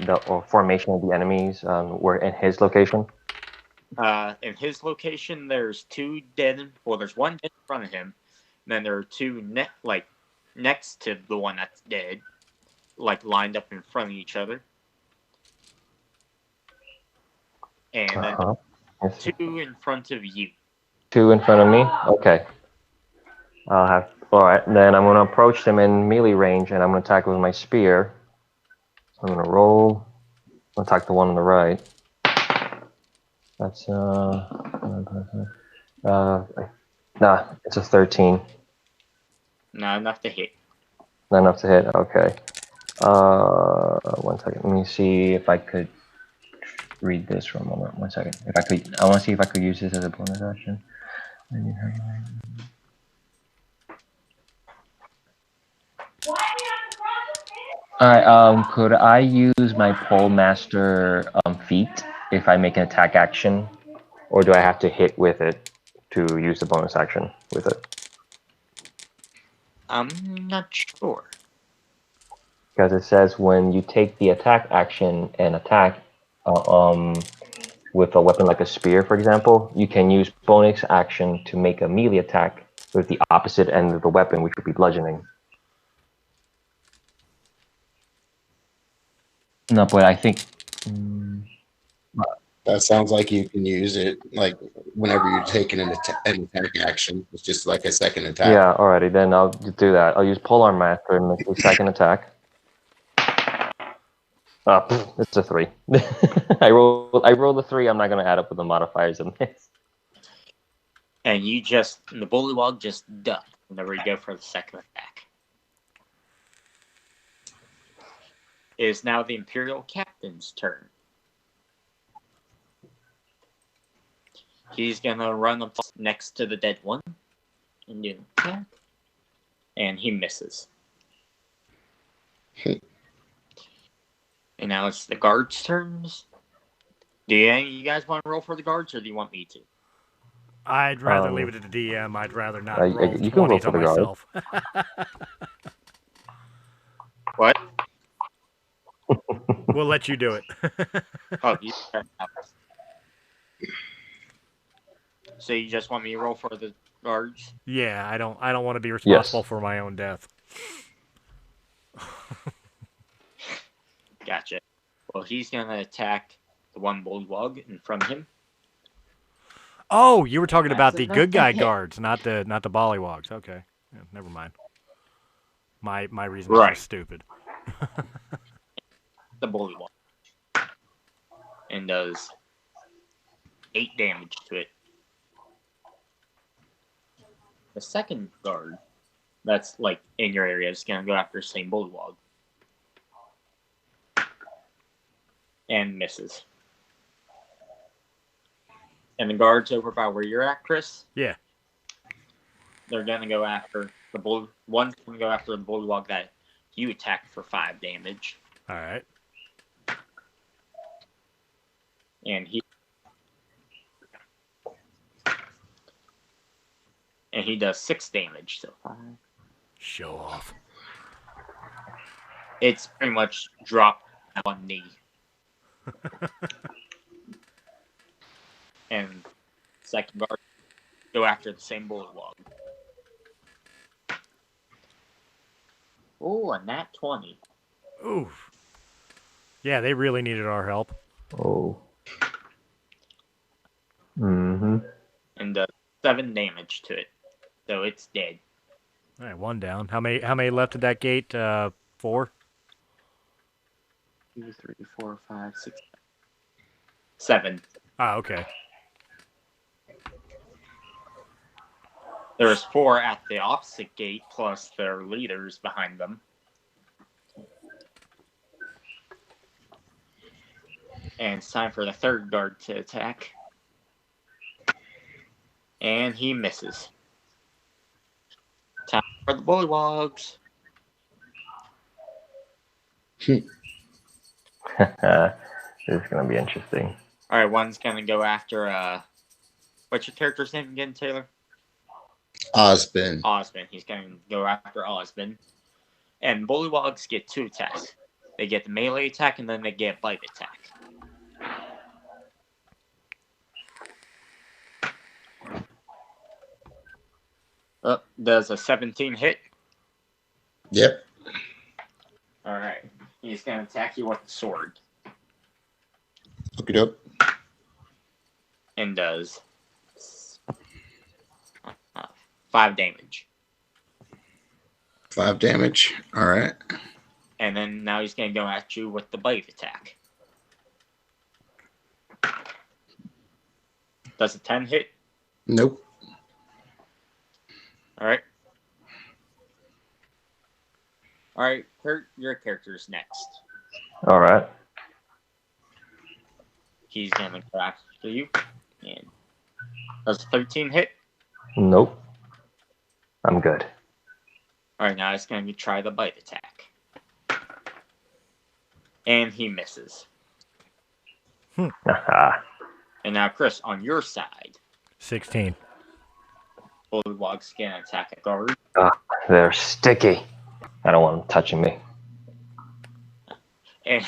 formation of the enemies? Were in his location. In his location, there's two dead. Well, there's one dead in front of him. And then there are two next to the one that's dead, like lined up in front of each other. And then Yes. two in front of you. 2 in front of me. Okay. I'll have. All right. Then I'm gonna approach them in melee range, and I'm gonna attack with my spear. I'm gonna roll. I'll attack the one on the right. That's it's a 13. Not enough to hit. Not enough to hit. Okay. 1 second. Let me see if I could read this for a moment. 1 second. I want to see if I could use this as a bonus action. Alright, could I use my pole master feat if I make an attack action? Or do I have to hit with it to use the bonus action with it? I'm not sure. Because it says when you take the attack action and attack with a weapon like a spear, for example, you can use bonus action to make a melee attack with the opposite end of the weapon, which would be bludgeoning. No, but I think... That sounds like you can use it like whenever you're taking an attack action. It's just like a second attack. Yeah, alrighty, then I'll do that. I'll use Polearm Master and make the second attack. It's a 3. I rolled a 3. I'm not going to add up with the modifiers in this. And the bullywog just duck whenever you go for the second attack. It is now the Imperial Captain's turn. He's gonna run up next to the dead one and do an attack. And he misses. And now it's the guards' turns. Do any of you guys want to roll for the guards, or do you want me to? I'd rather leave it to the DM. I'd rather not roll you can roll 20s for on the guard. myself. What? We'll let you do it. Oh, so you just want me to roll for the guards? Yeah, I don't want to be responsible for my own death. Gotcha. Well, he's gonna attack the one bullywog in front of him. Oh, you were talking about That's the good guy enough to hit. guards, not the bollywogs. Okay, yeah, never mind. My reason Right. is stupid. The bullywog. And does 8 damage to it. The second guard that's like in your area is gonna go after the same bullywog. And misses. And the guards over by where you're at, Chris, Yeah. they're gonna go after the one's gonna go after the bullywog that you attacked for 5 damage. All right. And he does 6 damage so far. Show off. It's pretty much dropped on one knee. And second guard go after the same bullywog. Oh, a nat 20. Oof. Yeah, they really needed our help. Oh. Mm-hmm. And does 7 damage to it. So it's dead. All right, 1 down. How many left at that gate? 4? 2, 3, 4, 5, 6, 7. Ah, okay. There's 4 at the opposite gate, plus their leaders behind them. And it's time for the third guard to attack. And he misses. Time for the bullywogs. This is gonna be interesting. Alright, one's gonna go after what's your character's name again, Taylor? Osbin. Osmond. He's gonna go after Osmond. And bullywogs get 2 attacks. They get the melee attack and then they get bite attack. Does a 17 hit? Yep. Alright. He's going to attack you with the sword. Look it up. And does 5 damage. 5 damage. All right. And then now he's going to go at you with the bite attack. Does a 10 hit? Nope. Alright. Alright, Kurt, your character's next. All right. He's going to go after you. And does a 13 hit? Nope. I'm good. Alright, now he's going to try the bite attack. And he misses. Haha. And now, Chris, on your side, 16. bullywog's going to attack a guard. They're sticky. I don't want them touching me. And,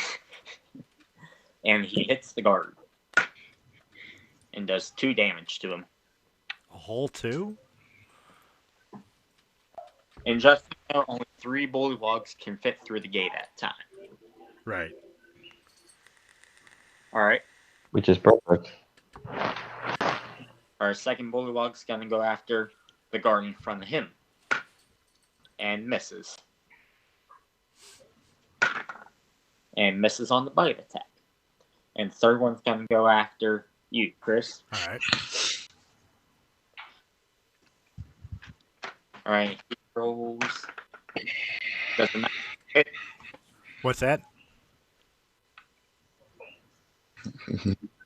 and he hits the guard. And does 2 damage to him. A whole 2? And just so you know, only 3 bullywogs can fit through the gate at a time. Right. Alright. Which is perfect. Our second bullywog's going to go after the guard in front of him. And misses. And misses on the bite attack. And the third one's going to go after you, Chris. All right. Alright, he rolls. Doesn't hit. What's that?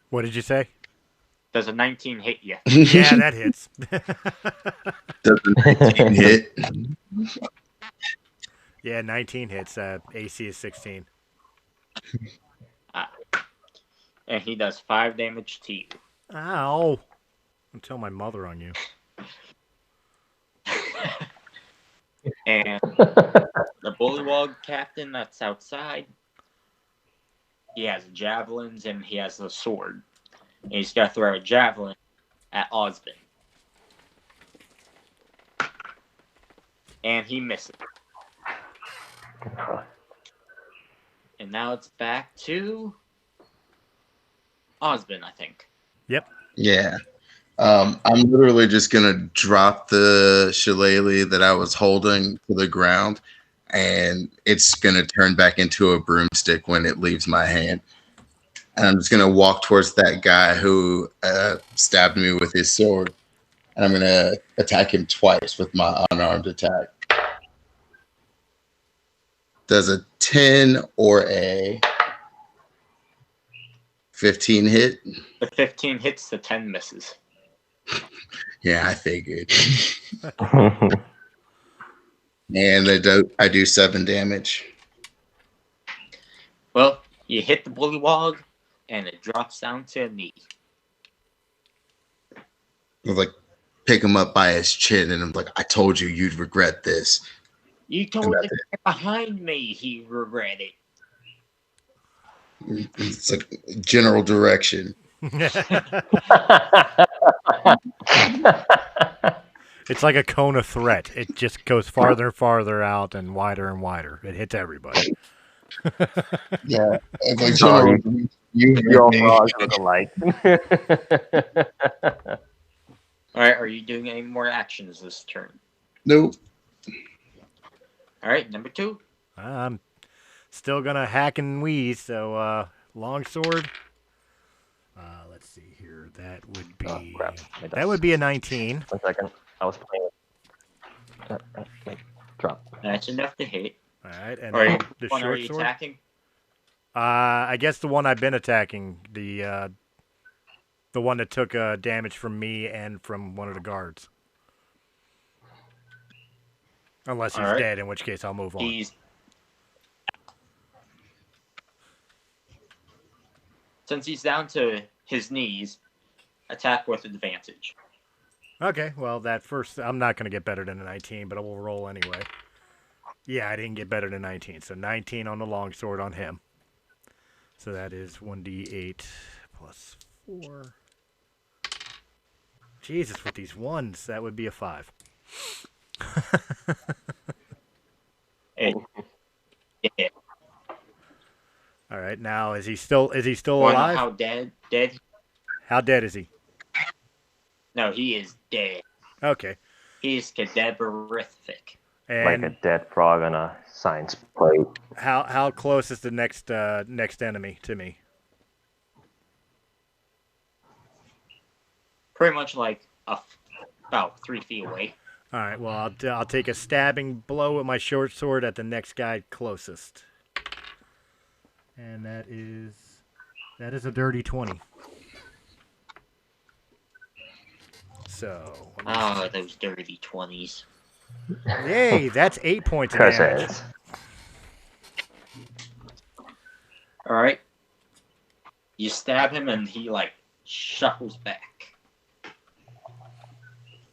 What did you say? Does a 19 hit you? Yeah, that hits. Doesn't hit. Yeah, 19 hits. AC is 16. And he does 5 damage to you. Ow. I'll tell my mother on you. And the bullywog captain that's outside, he has javelins and he has a sword. And he's got to throw a javelin at Osmond. And he misses. And now it's back to Osmond, I think. Yep. Yeah. I'm literally just gonna drop the shillelagh that I was holding to the ground, and it's gonna turn back into a broomstick when it leaves my hand. And I'm just gonna walk towards that guy who stabbed me with his sword, and I'm gonna attack him twice with my unarmed attack. Does a 10 or a 15 hit? The 15 hits, the 10 misses. Yeah, I figured. And I do 7 damage. Well, you hit the bullywog, and it drops down to a knee. I like pick him up by his chin, and I'm like, I told you you'd regret this. You told the guy behind me he regretted. It's like general direction. It's like a cone of threat. It just goes farther and farther out and wider. It hits everybody. Yeah. It's like Sorry. general. Your frogs look alike. Alright, are you doing any more actions this turn? Nope. Alright, number 2. I'm still gonna hack and wheeze, so longsword. Let's see here. That would be crap. that would be a 19. 1 second. I was playing. Drop. That's enough to hit. All right, and Alright, the one are short you sword. attacking? I guess the one I've been attacking, the one that took damage from me and from one of the guards. Unless he's dead, in which case I'll move on. Since he's down to his knees, attack with advantage. Okay, well, that first... I'm not going to get better than a 19, but I will roll anyway. Yeah, I didn't get better than 19, so 19 on the longsword on him. So that is 1d8 plus 4. Jesus, with these ones, that would be a 5. Yeah. All right, now is he still Wanna alive? know how dead? How dead is he? No, he is dead. Okay. He's cadaverific. And like a dead frog on a science plate. how close is the next enemy to me? Pretty much like about 3 feet away. All right. Well, I'll take a stabbing blow with my short sword at the next guy closest, and that is a dirty 20. So. Those dirty 20s. Yay! That's 8 points of damage. All right. You stab him, and he shuffles back.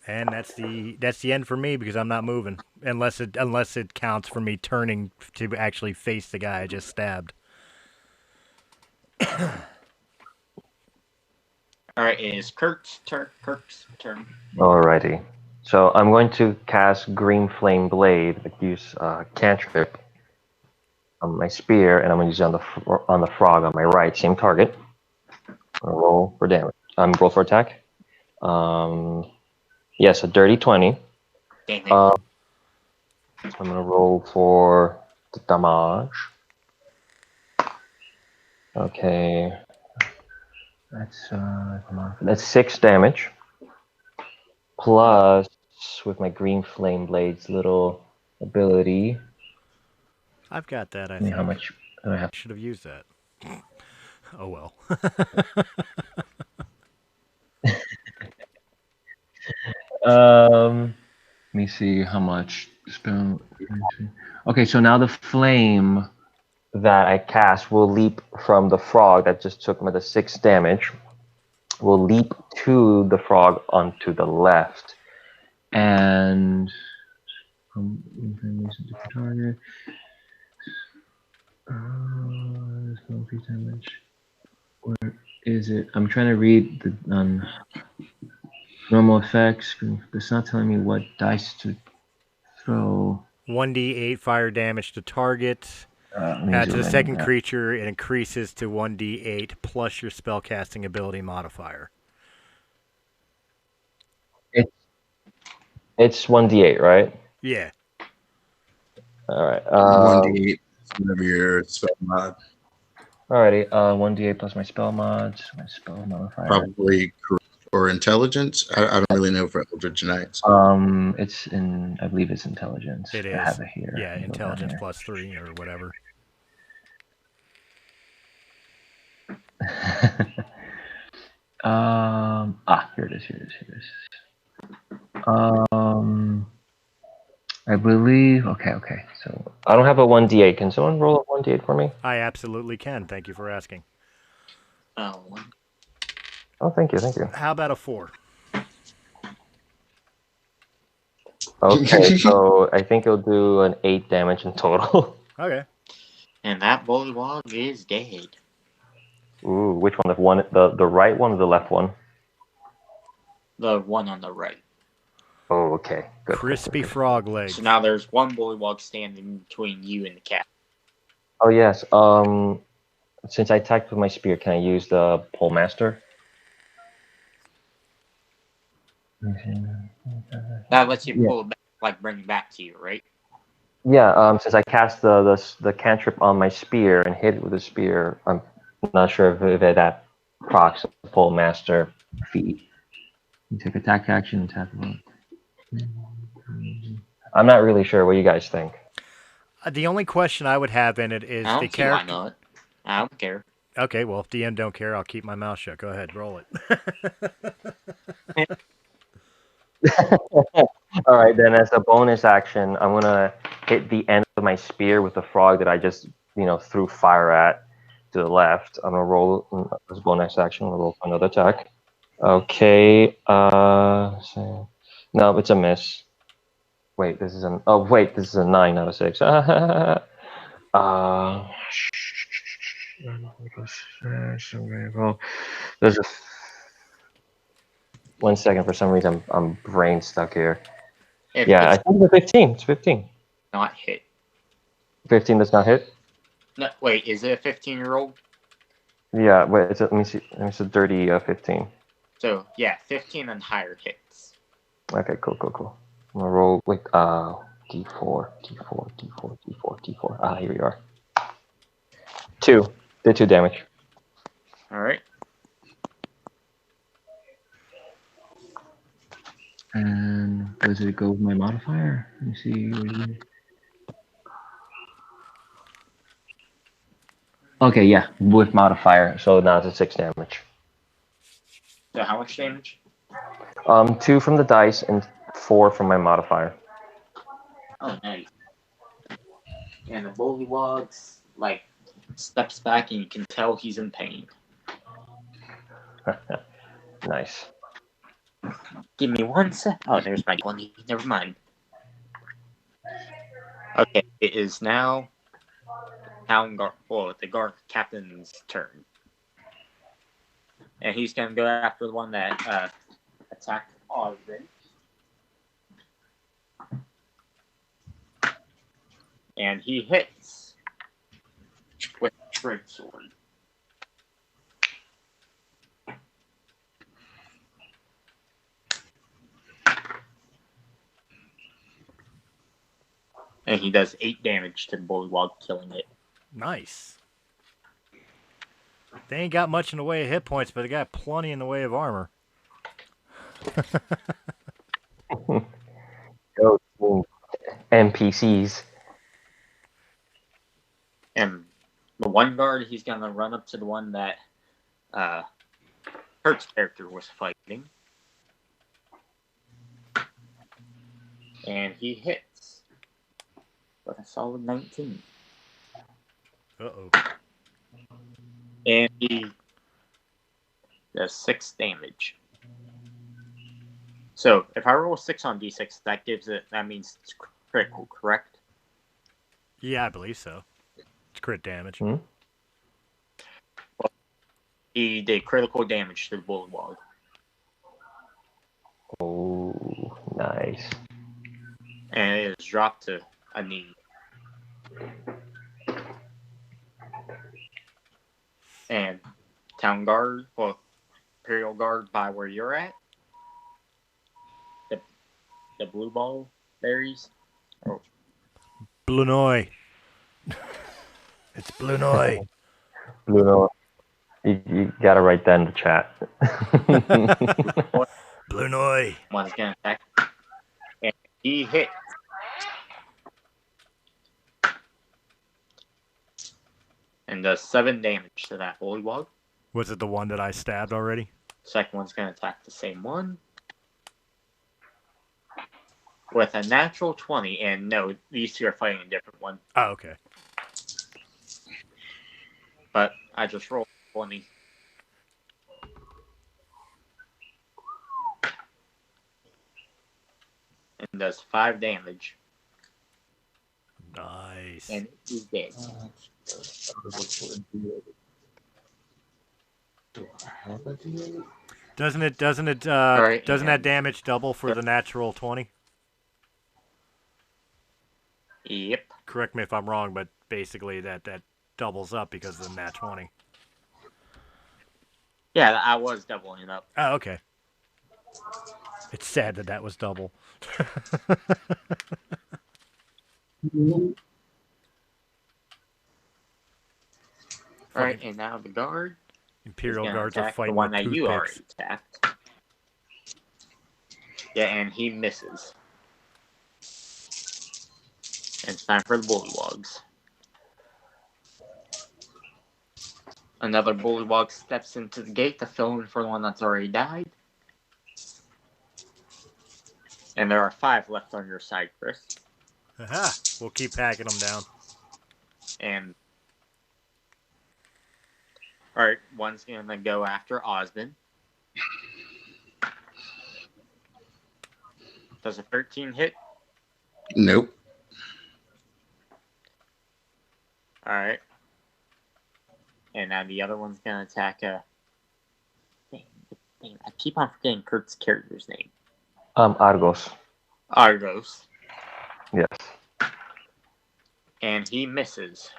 And that's the end for me because I'm not moving unless it counts for me turning to actually face the guy I just stabbed. All right, it is Kirk's turn. Alrighty. So I'm going to cast Green Flame Blade, use cantrip on my spear, and I'm going to use it on the frog on my right, same target. Roll for damage. Roll for attack. Yes, a dirty 20. Dang it. So I'm going to roll for the damage. Okay. That's 6 damage. Plus, with my Green Flame Blade's little ability. I've got that, I think. How much do I have? Should have used that. Oh well. Let me see how much spell. Okay, so now the flame that I cast will leap from the frog that just took me the 6 damage. Will leap to the frog onto the left, and target. Damage. Where is it? I'm trying to read the normal effects. It's not telling me what dice to throw. 1d8 fire damage to target. To the second creature, it increases to 1d8 plus your spellcasting ability modifier. It's 1d8, right? Yeah. All right. 1d8 whatever your spell mod. Alrighty. 1d8 plus my spell mods. My spell modifier. Probably or intelligence. I don't really know for Eldritch Knights. It's in. I believe it's intelligence. It is. I have it here. Yeah, intelligence plus 3 or whatever. Here it is. I believe. Okay. So I don't have a 1d8. Can someone roll a 1d8 for me? I absolutely can. Thank you for asking. Oh, thank you. How about a 4? Okay, so I think it'll do an 8 damage in total. Okay. And that bullywog is dead. Ooh, which one? The right one or the left one? The one on the right. Oh, okay. Good. Crispy good. frog legs. So now there's one bullywog standing between you and the cat. Oh yes. Since I attacked with my spear, can I use the pole master? That lets you Yeah. pull it back, like bring it back to you, right? Yeah. Since I cast the cantrip on my spear and hit it with the spear, I'm not sure if that procs the pole master feat. You take attack action, attack roll. I'm not really sure. What do you guys think? The only question I would have in it is I the don't see why character. not. I don't care. Okay, well, if DM don't care, I'll keep my mouth shut. Go ahead, roll it. All right, then as a bonus action, I'm gonna hit the end of my spear with the frog that I just, threw fire at to the left. I'm gonna roll as a bonus action. I'm gonna roll for another attack. Okay. No, it's a miss. Wait, this is a 9 out of 6. There's a 1 second. For some reason, I'm brain stuck here. If Yeah, I it's think it's 15. It's 15. not hit. 15 does not hit. No, wait, is it a 15-year-old? Yeah, wait. Let me see. It's a dirty 15. So yeah, 15 and higher hits. Okay, cool. I'm gonna roll with D4. Here we are. 2. Did 2 damage. All right. And does it go with my modifier? Let me see. Okay, yeah, with modifier. So now it's a 6 damage. So how much damage? 2 from the dice and 4 from my modifier. Oh, nice. And the bullywog's like steps back, and you can tell he's in pain. Nice. Give me 1 sec. Oh, there's my 20. Never mind. Okay, it is now the guard captain's turn, and he's gonna go after the one that attacked Osmond. And he hits with a straight sword. And he does 8 damage to the bullywog, killing it. Nice. They ain't got much in the way of hit points, but they got plenty in the way of armor. Go team NPCs. And the one guard, he's going to run up to the one that Kurt's character was fighting. And he hits with a solid 19. Uh-oh. And he does 6 damage. So if I roll 6 on d6, that means it's critical, correct? Yeah, I believe so. It's crit damage. Hmm? Well, he did critical damage to the bullywog. Oh, nice. And it is dropped to a knee. And town guard, Imperial Guard by where you're at, the blue ball berries. Oh. Blunoy. It's Blunoy. Bruno, you gotta write that in the chat. Blunoy. One's gonna attack. And he hits. And does 7 damage to that bullywog. Was it the one that I stabbed already? Second one's gonna attack the same one. With a natural 20, and no, these two are fighting a different one. Oh, okay. But I just rolled 20. and does 5 damage. Nice. And he's dead. Doesn't it doesn't right, that damage double for the natural 20? Yep. Correct me if I'm wrong, but basically that doubles up because of the nat 20. Yeah, I was doubling it up. Oh, okay. It's sad that was double. Alright, and now the guard. Imperial guards are attack fighting the one with that you already toothpicks. attacked. Yeah, and he misses. And it's time for the bullywogs. Another bullywog steps into the gate to fill in for the one that's already died. And there are 5 left on your side, Chris. Aha! We'll keep hacking them down. And alright, one's gonna go after Osmond. Does a 13 hit? Nope. Alright. And now the other one's gonna attack a. Dang, I keep on forgetting Kurt's character's name. Argos. Argos. Yes. And he misses.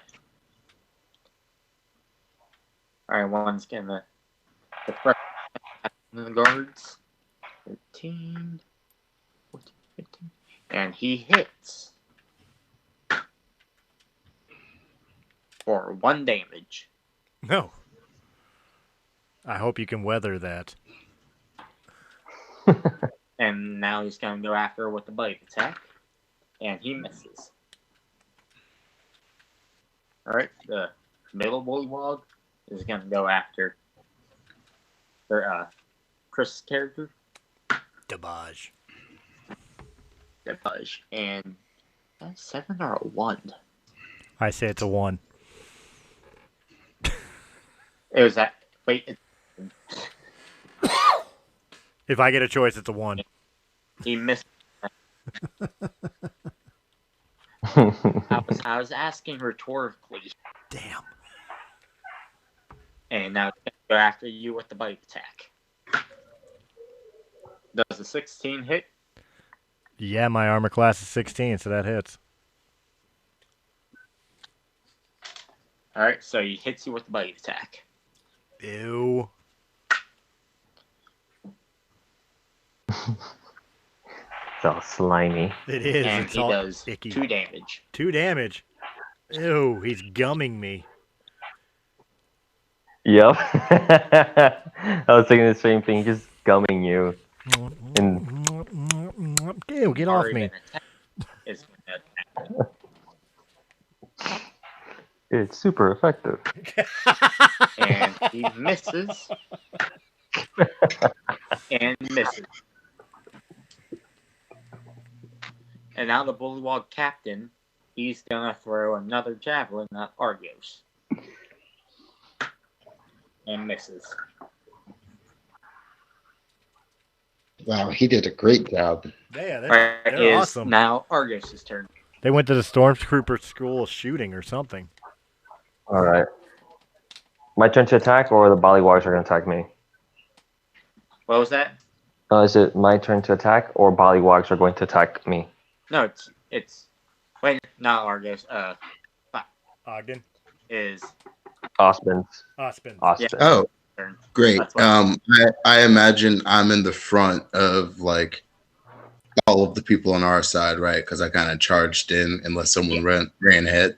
Alright, one's gonna. The guards. 13. 14, 15. And he hits. For 1 damage. No. I hope you can weather that. And now he's going to go after her with the bite attack. And he misses. Alright, the middle bullywog is going to go after Chris' character. Debage. And a 7 or a 1? I say it's a 1. It was that. Wait. If I get a choice, it's a 1. He missed. I was asking rhetorically. Damn. And now it's going to go after you with the bite attack. Does a 16 hit? Yeah, my armor class is 16, so that hits. Alright, so he hits you with the bite attack. Ew. It's all slimy. It is. And it's he all does icky. 2 damage. 2 damage. Ew, he's gumming me. Yep. I was thinking the same thing, just gumming you. And Ew, get off me. Is gonna attack. it's super effective. And he misses. And misses. And now the bullywog captain, he's gonna throw another javelin at Argos. And misses. Wow, he did a great job. Yeah, Alright, they're is awesome. now Argos' turn. They went to the Stormtrooper school of shooting or something. All right. My turn to attack, or the Bollywogs are going to attack me? What was that? Is it my turn to attack, or Bollywogs are going to attack me? No, it's wait, not Argos. Ogden? Is Osmond. Osmond. Austin. Yeah. Oh, turn. great. That's what- I imagine I'm in the front of like all of the people on our side, right? Because I kind of charged in unless someone ran ahead.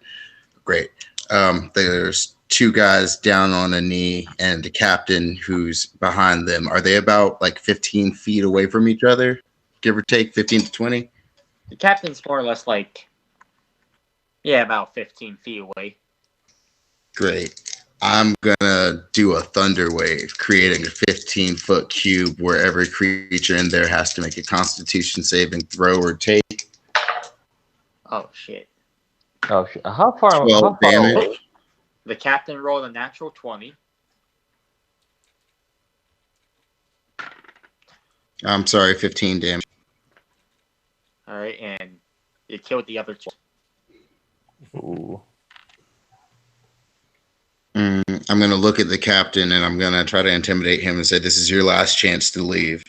Great. There's 2 guys down on a knee and the captain who's behind them. Are they about like 15 feet away from each other? Give or take 15 to 20? The captain's more or less like, about 15 feet away. Great. I'm going to do a thunder wave, creating a 15-foot cube where every creature in there has to make a constitution saving throw or take. Oh, shit. Oh, shit. How far 12 damage. away? The captain rolled a natural 20. I'm sorry, 15 damage. All right, and you killed the other two. Ooh. I'm going to look at the captain and I'm going to try to intimidate him and say, "This is your last chance to leave."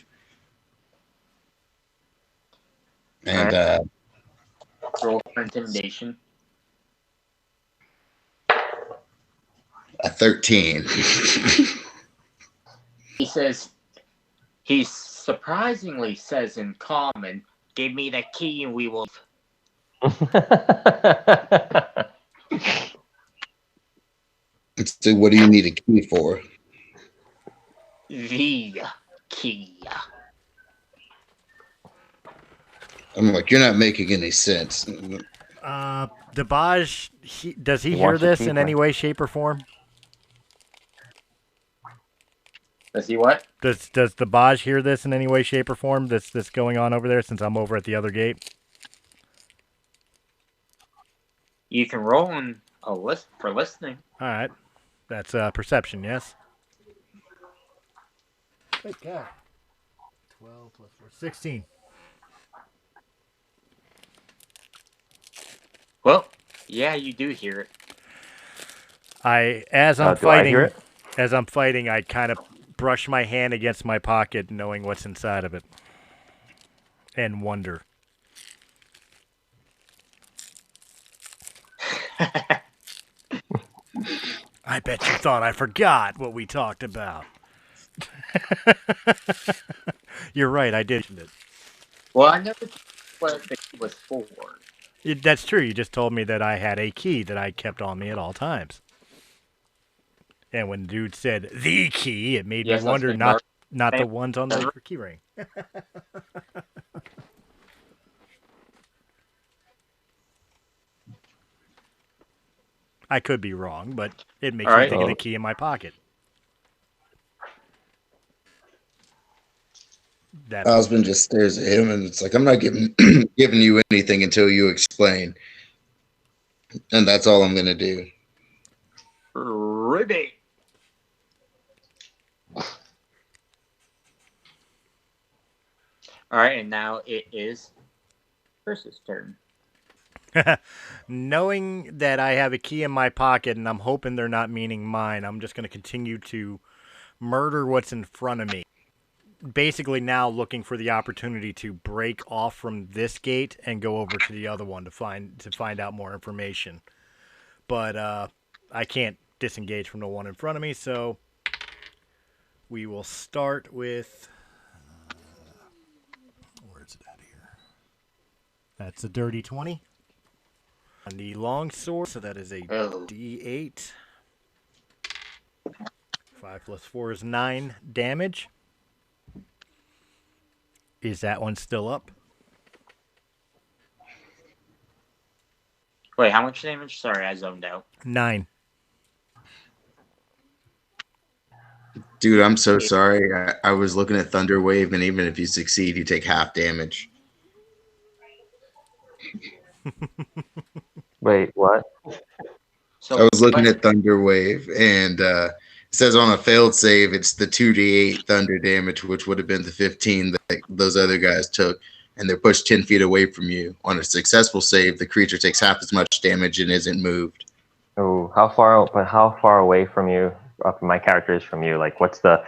And Roll for intimidation. a 13. He surprisingly says in common, "Give me the key and we will." So what do you need a key for? The key. I'm like, you're not making any sense. Dabaj, does he He hear wants to this keep in her. any way, shape, or form? Does he what? Does the Baj hear this in any way, shape, or form? This going on over there since I'm over at the other gate. You can roll on a list for listening. All right, that's perception. Yes. Good God. 12 plus 4, 16. Well, yeah, you do hear it. As I'm Do I hear fighting, it? I kind of brush my hand against my pocket, knowing what's inside of it, and wonder. I bet you thought I forgot what we talked about. You're right, I did. Well, I never told you what the key was for. That's true. You just told me that I had a key that I kept on me at all times. And when the dude said the key, it made me wonder, not the ones on the key ring. I could be wrong, but it makes me think of the key in my pocket. Osmond just stares at him and it's like, "I'm not giving you anything until you explain." And that's all I'm going to do. Ribbit. All right, and now it is Chris's turn. Knowing that I have a key in my pocket and I'm hoping they're not meaning mine, I'm just going to continue to murder what's in front of me. Basically now looking for the opportunity to break off from this gate and go over to the other one to find out more information. But I can't disengage from the one in front of me, so we will start with... where's it at here? That's a dirty 20. On the long sword, so that is a D8. 5 plus 4 is 9 damage. Is that one still up? Wait, how much damage? Sorry, I zoned out. 9. Dude, I'm so sorry. I was looking at Thunder Wave, and even if you succeed, you take half damage. Wait, what? So I was looking at Thunder Wave, and it says on a failed save, it's the 2d8 thunder damage, which would have been the 15 that those other guys took, and they're pushed 10 feet away from you. On a successful save, the creature takes half as much damage and isn't moved. Oh, how far away from you? My character is from you. Like, what's the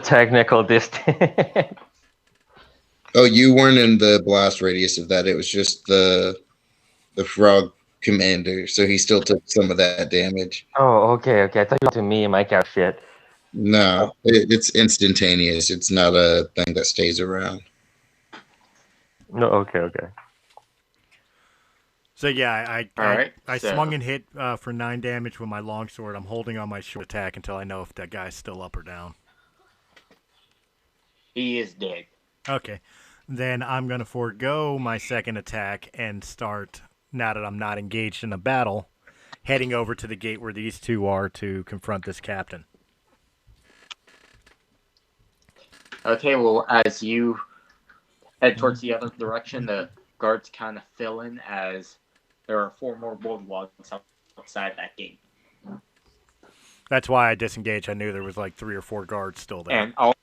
technical distance? Oh, you weren't in the blast radius of that. It was just the frog commander, so he still took some of that damage. Oh, okay. I thought you were to me and my character shit. No, it's instantaneous. It's not a thing that stays around. No, okay. So yeah, I so swung and hit for 9 damage with my longsword. I'm holding on my short attack until I know if that guy's still up or down. he is dead. Okay. Then I'm going to forego my second attack and start, now that I'm not engaged in a battle, heading over to the gate where these two are to confront this captain. Okay, well, as you head towards the other direction, the guards kind of fill in as there are 4 more bulldwogs outside that gate. That's why I disengaged. I knew there was like 3 or 4 guards still there. And all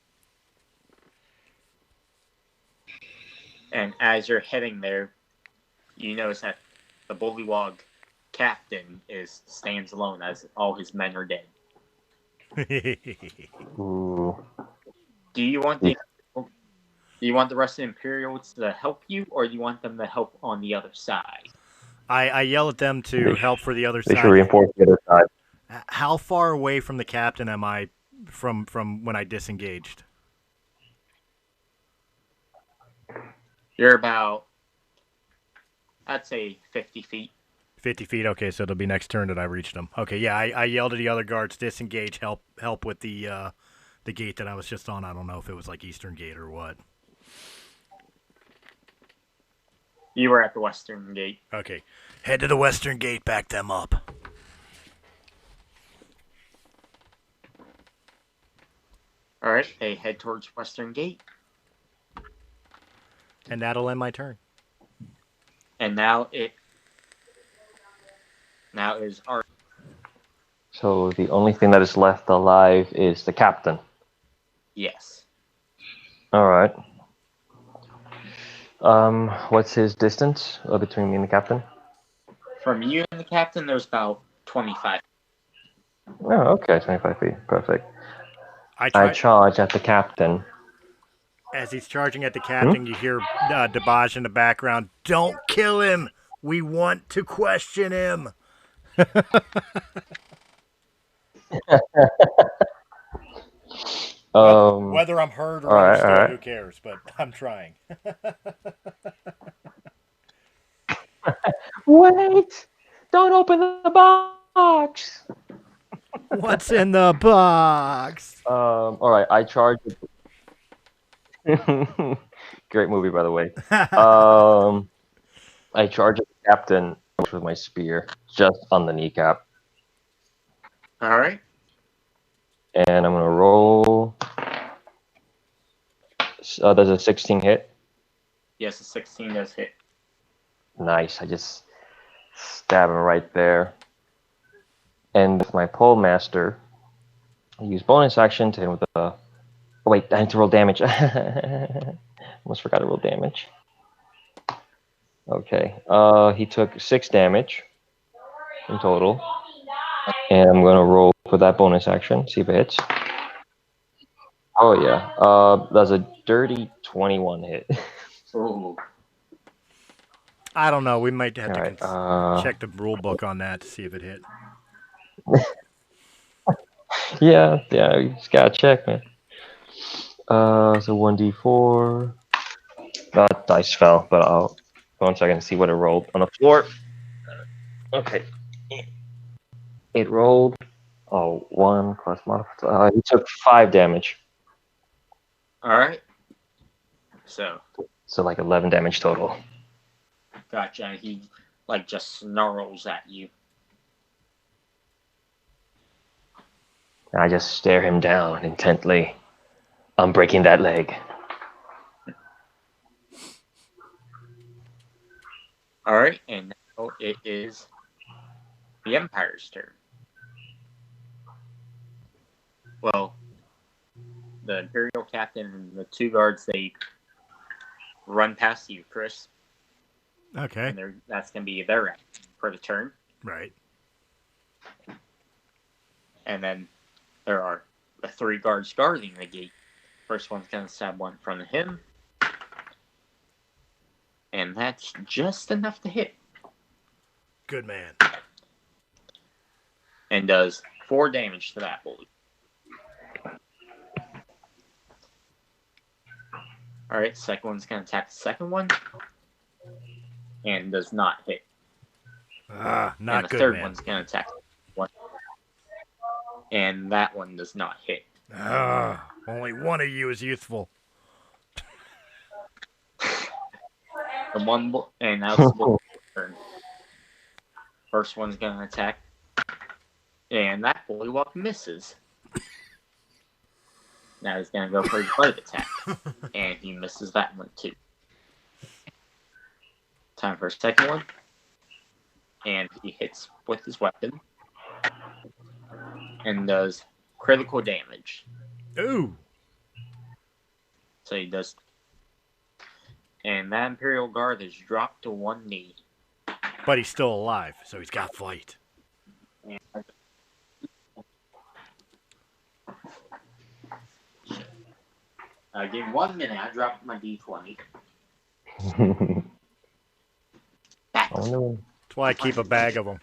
And as you're heading there, you notice that the bullywog captain stands alone as all his men are dead. Ooh. Do you want the rest of the Imperials to help you, or do you want them to help on the other side? I yell at them to help for the other They should side. reinforce the other side. How far away from the captain am I from when I disengaged? You're about, I'd say, 50 feet. 50 feet. Okay, so it'll be next turn that I reached them. Okay, yeah, I yelled at the other guards, disengage, help with the gate that I was just on. I don't know if it was like Eastern Gate or what. You were at the Western Gate. Okay, head to the Western Gate, back them up. All right, they head towards Western Gate. And that'll end my turn. And now is our... So the only thing that is left alive is the captain. Yes. All right. What's his distance between me and the captain? From you and the captain, there's about 25. Oh, okay, 25 feet. Perfect. I charge at the captain. As he's charging at the captain, you hear Debaj in the background. Don't kill him. We want to question him. Whether I'm heard or understood, who cares? But I'm trying. Wait! Don't open the box! What's in the box? All right, I charge. Great movie, by the way. I charge at the captain with my spear, just on the kneecap. All right. And I'm gonna roll. Does a 16 hit? Yes, a 16 does hit. Nice. I just stab him right there. And with my pole master, I use bonus action to hit him with a. Oh wait, I need to roll damage. Almost forgot to roll damage. Okay. He took 6 damage in total. And I'm gonna roll for that bonus action, see if it hits. Oh yeah. That's a dirty 21 hit. Ooh. I don't know. We might have to check the rule book on that to see if it hit. yeah, you just gotta check, man. So 1d4. That dice fell, but I'll 1 second to see what it rolled on the floor. Okay. It rolled. Oh, 1 plus modifier. He took 5 damage. All right. So like 11 damage total. Gotcha. He just snarls at you. I just stare him down intently. I'm breaking that leg. All right, and now it is the Empire's turn. Well, the Imperial captain and the 2 guards, they run past you, Chris. Okay. And that's going to be their action for the turn. Right. And then there are the 3 guards guarding the gate. First one's going to stab one in front of him. And that's just enough to hit. Good man. And does 4 damage to that bully. Alright, second one's going to attack the second one. And does not hit. Not and the good, third man. one's going to attack one. And that one does not hit. Only one of you is useful. The one and now it's the turn. First one's going to attack. And that bullywog misses. Now he's going to go for his bite attack. And he misses that one too. Time for a second one. And he hits with his weapon. And does critical damage. Ooh. So he does And that Imperial Guard is dropped to one knee. But he's still alive, so he's got fight. Give me 1 minute. I dropped my D20. I wonder. That's why I keep a bag of them.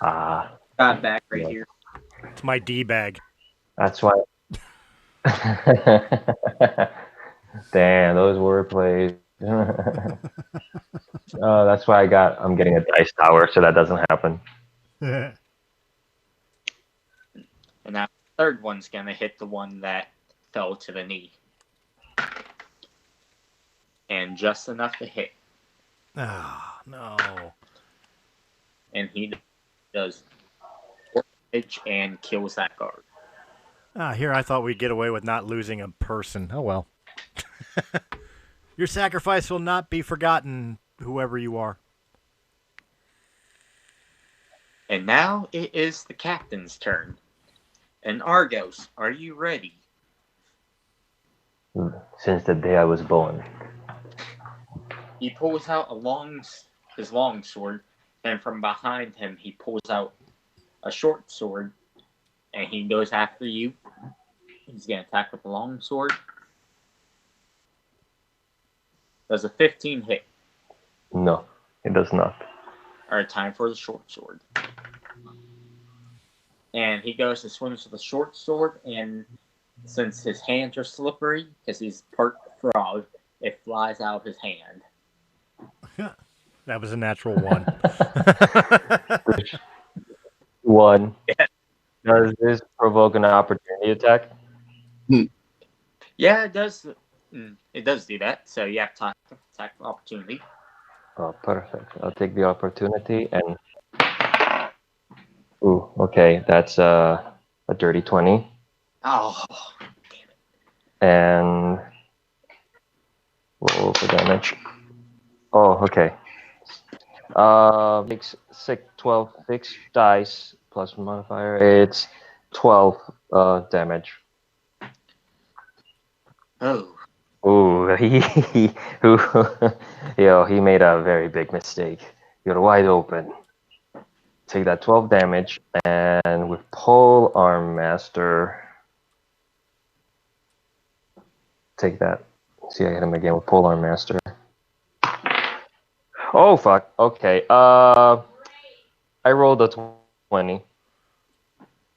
Ah, Got back right Yeah. here. It's my D bag. that's why. Damn, those wordplays. That's why I'm getting a dice tower, so that doesn't happen. And now the third one's going to hit the one that fell to the knee. And just enough to hit. Ah, no. And he does damage and kills that guard. Ah, here I thought we'd get away with not losing a person. Oh well. Your sacrifice will not be forgotten, whoever you are. And now it is the captain's turn. And Argos, are you ready? Since the day I was born. He pulls out his long sword, and from behind him he pulls out a short sword, and he goes after you. He's going to attack with the long sword. Does a 15 hit? No, it does not. Alright, time for the short sword. And he goes to swing with the short sword, and since his hands are slippery, because he's part frog, it flies out of his hand. That was a natural one. 1. Yeah. Does this provoke an opportunity attack? Yeah, it does. It does do that. So you have time to attack opportunity. Oh, perfect. I'll take the opportunity and. Ooh, okay. That's a dirty 20. Oh, And roll for damage. Oh, okay. Makes 12 fixed dice plus modifier. It's 12 damage. oh. Ooh, he made a very big mistake. You're wide open. Take that 12 damage, and with Pole Arm Master, take that. See, I hit him again with Pole Arm Master. Oh fuck. Okay. I rolled a 20.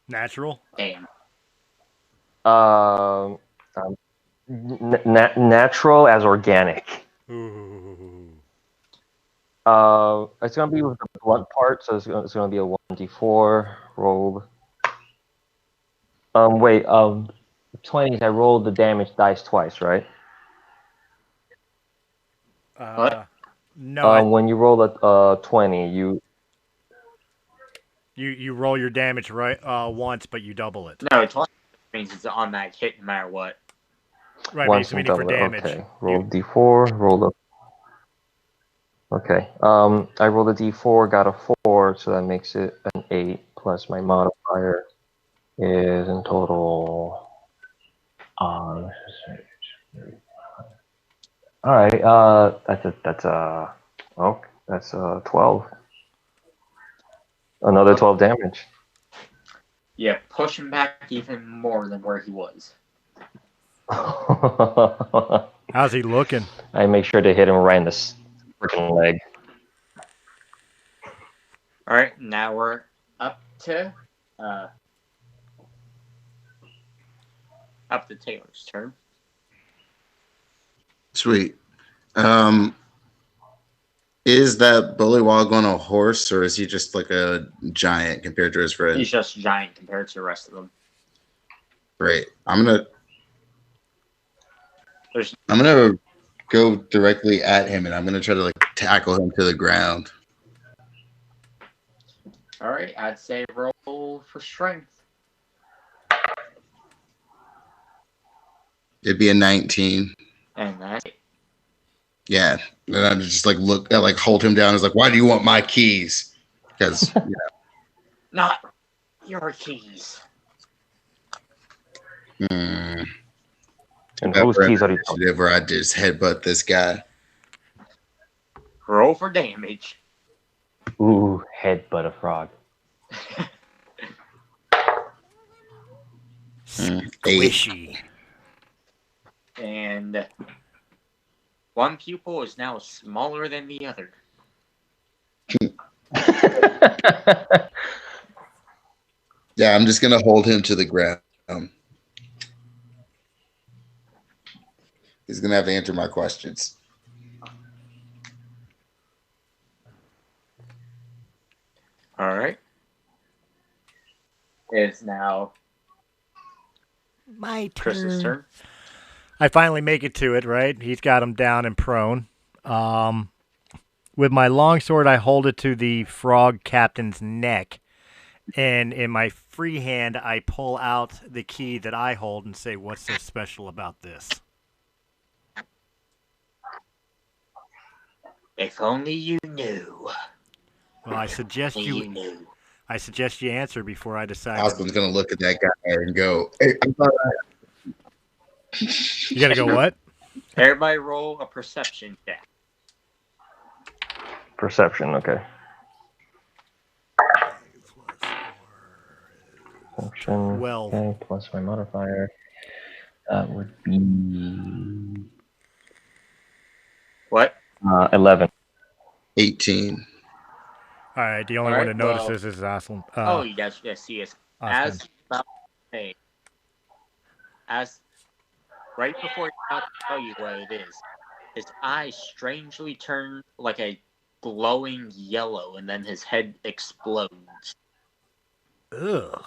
Natural? Damn. Natural as organic. Ooh. It's gonna be with the blunt part, so it's gonna be a 1d4 rolled. Wait. 20s. I rolled the damage dice twice, right? What? No, When you roll a 20, you roll your damage right once, but you double it. No, 20 means it's an automatic hit no matter what. Right, but once he's and meaning for double it. damage. Okay. Roll d4. Roll the. Okay. I rolled a d4, got a 4, so that makes it an 8 plus my modifier is in total. All right. That's 12. Another 12 damage. Yeah, push him back even more than where he was. How's he looking? I make sure to hit him right in the freaking leg. Alright, now we're up to Taylor's turn. Sweet. Is that bullywog on a horse, or is he just like a giant compared to his friend? He's just giant compared to the rest of them. Great. I'm gonna go directly at him, and I'm gonna try to like tackle him to the ground. Alright, I'd say roll for strength. It'd be a 19. And that's it. Yeah. And I just like hold him down. It's like, why do you want my keys? Because Not your keys. And If whose ever keys an are you talking? initiative where I just headbutt this guy. Roll for damage. Ooh, headbutt a frog. Eight. Squishy. And one pupil is now smaller than the other. Yeah, I'm just gonna hold him to the ground. He's gonna have to answer my questions. All right. It's now My Chris's turn. I finally make it to it, right? He's got him down and prone. With my longsword, I hold it to the frog captain's neck. And in my free hand, I pull out the key that I hold and say, "What's so special about this?" If only you knew. Well, I suggest You knew. you answer before I decide. Osmond's gonna look at that guy and go, "Hey, I thought You gotta go what? Everybody roll a perception check. Perception, okay. Perception, 12. okay, plus my modifier. That would be What? 11. 18. All right. The only All one right, that notices is Aslan. you guys see is Osmond. as about hey, as right before he's about to tell you what it is, his eyes strangely turn like a glowing yellow, and then his head explodes. Ugh.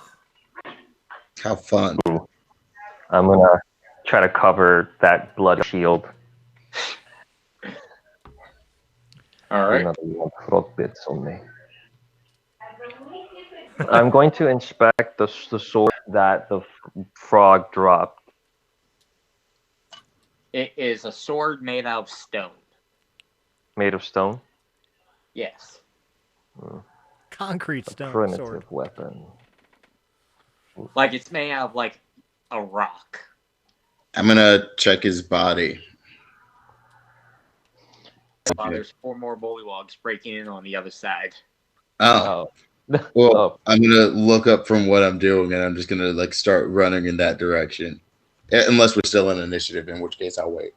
How fun. I'm gonna try to cover that blood shield. All right. Another one frog bits on me. I'm going to inspect the sword that the frog dropped. It is a sword made out of stone. Made of stone? Yes. Concrete A stone primitive sword. weapon. Like it's made out of like a rock. I'm gonna check his body. There's 4 more bullywogs breaking in on the other side. Oh. Oh. Well, Oh. I'm gonna look up from what I'm doing, and I'm just gonna like start running in that direction. Unless we're still in initiative, in which case I'll wait.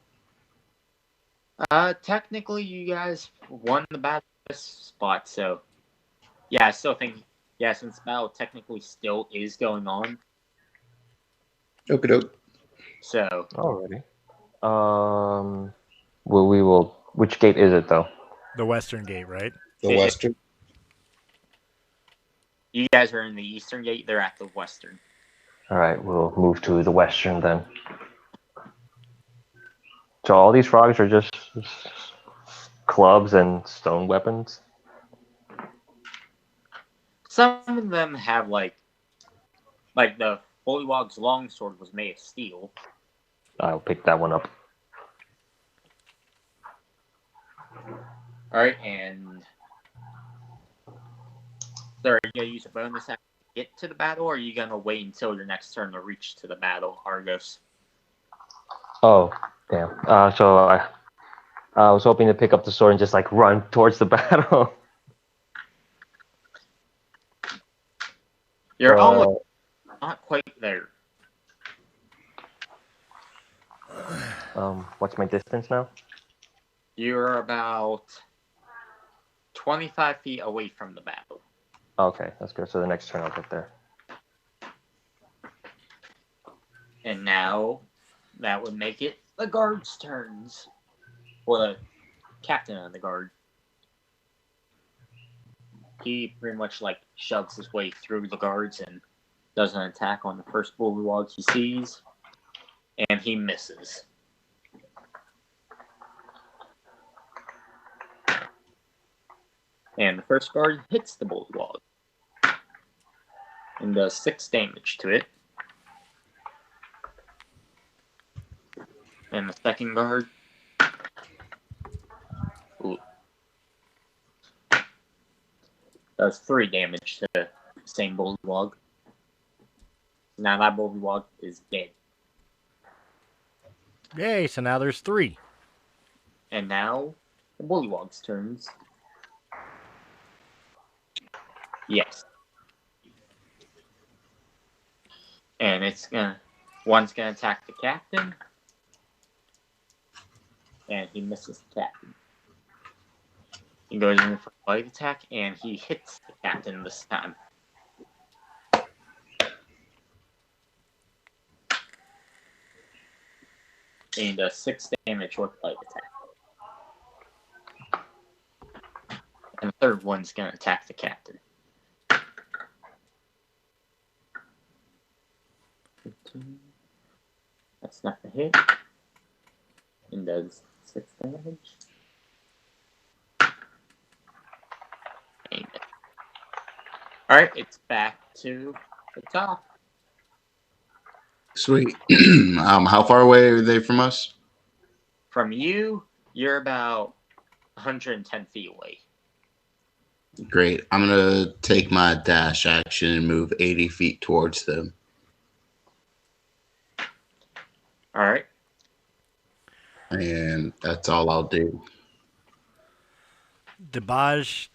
Technically, you guys won the battle spot, so yeah, I still think since the battle technically still is going on, Okie doke. so Alrighty. Well, we will. Which gate is it, though? The western gate, right? The western. you guys are in the eastern gate. They're at the western. All right, we'll move to the western then. So all these frogs are just clubs and stone weapons? Some of them have like the bullywog's longsword was made of steel. I'll pick that one up. All right, and so are you gonna use a bonus action to get to the battle, or are you gonna wait until your next turn to reach to the battle, Argos? Oh, damn. So I was hoping to pick up the sword and just like run towards the battle. You're almost not quite there. What's my distance now? You're about 25 feet away from the battle. Okay, that's good. So the next turn I'll get there. And now that would make it the guards' turns. Or the captain of the guard. He pretty much like shoves his way through the guards and does an attack on the first bullywog he sees. And he misses. And the first guard hits the bullywog. And does 6 damage to it. And the second guard does 3 damage to the same bullywog. Now that bullywog is dead. Yay, so now there's 3. And now the Bullywog's turns. Yes. And one's gonna attack the captain. And he misses the captain. He goes in for a light attack, and he hits the captain this time. And he does 6 damage with light attack. And the third one's gonna attack the captain. That's not the hit. And does 6 damage. Alright, it's back to the top. Sweet. How far away are they from us? From you, you're about 110 feet away. Great. I'm going to take my dash action and move 80 feet towards them. Alright. And that's all I'll do. Debaj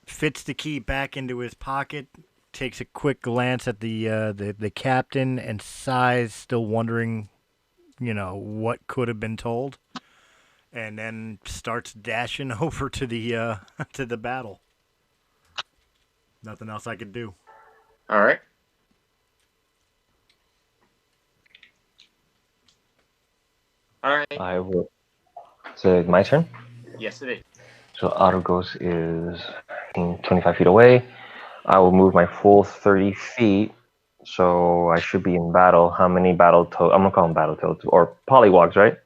fits the key back into his pocket, takes a quick glance at the captain, and sighs, still wondering, what could have been told, and then starts dashing over to the to the battle. Nothing else I could do. All right. All right. I will. So my turn. Yes, it is. So Argos is 25 feet away. I will move my full 30 feet, so I should be in battle. How many battle toads? I'm gonna call them battle toads or polywogs, right?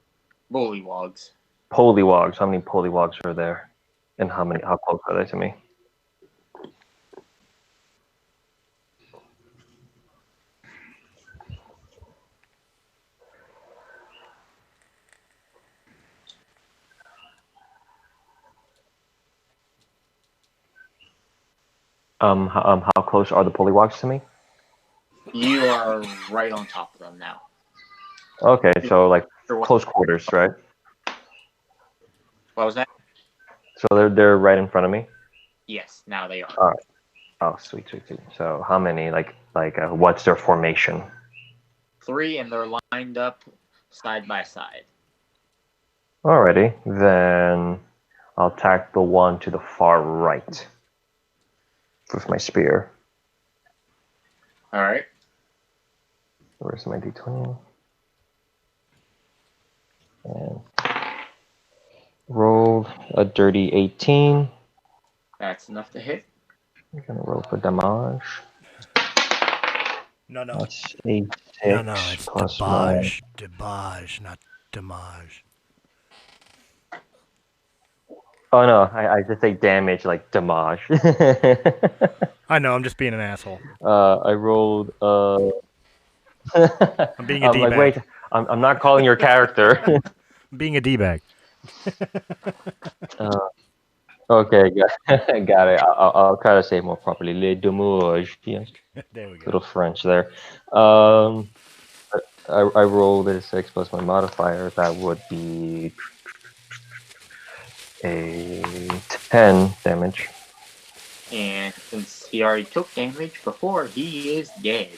Bullywugs. Polywogs. How many polywogs are there, and how close are they to me? How close are the polywogs to me? You are right on top of them now. Okay, so like close quarters, right? What was that? So they're right in front of me. Yes, now they are. All right. Oh, sweet. So how many? What's their formation? 3, and they're lined up side by side. Alrighty, then I'll attack the one to the far right with my spear. All right. Where's my d20? And rolled a dirty 18. That's enough to hit. I'm gonna roll for damage. No. That's a 6 No, it's plus my... Debaj, not damage. Oh no, I just say damage like damage. I know, I'm just being an asshole. I rolled I'm being a D-bag. like, wait, I'm not calling your character. I'm being a D-bag. Okay, got it. I'll try to say it more properly. Le dommage. Yes. There we go. Little French there. I rolled a 6 plus my modifier. That would be a 10 damage. And since he already took damage before, he is dead.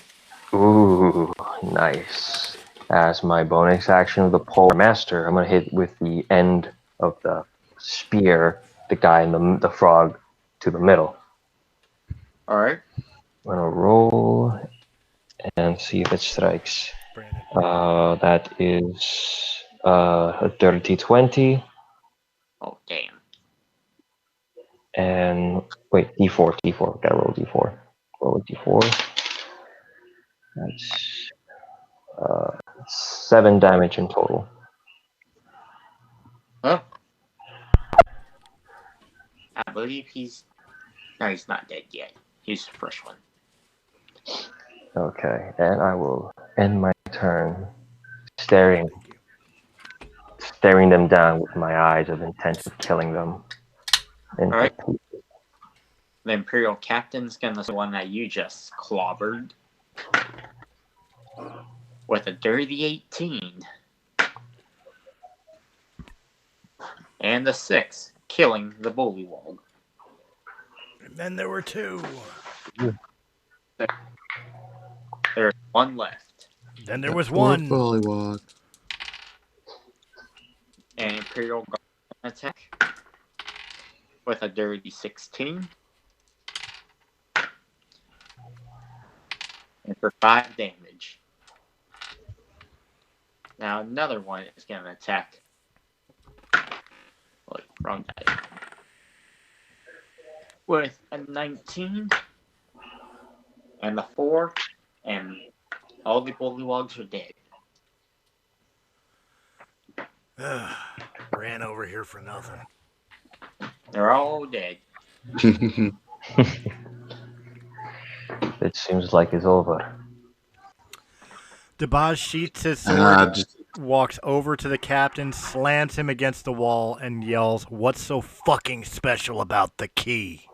Ooh, nice. As my bonus action of the Polar Master, I'm going to hit with the end of the spear the guy in the frog to the middle. All right. I'm going to roll and see if it strikes. That is a dirty 20. Oh, damn. And wait, D4. Gotta roll D4. Roll a D4. That's 7 damage in total. Huh? I believe he's not dead yet. He's the first one. Okay, and I will end my turn staring them down with my eyes of intent of killing them. All right. The Imperial Captain's gonna the one that you just clobbered with a dirty 18. And the 6, killing the bullywog. And then there were 2. There's 1 left. Then there was Poor 1. bullywog. And Imperial Guard attack with a dirty 16. And for 5 damage. Now another one is going to attack. Wait, wrong die. With a 19. And the 4. And all the bullywogs are dead. Ran over here for nothing. They're all dead. It seems like it's over. Debaj sheaths his sword, Just walks over to the captain, slams him against the wall, and yells, "What's so fucking special about the key?"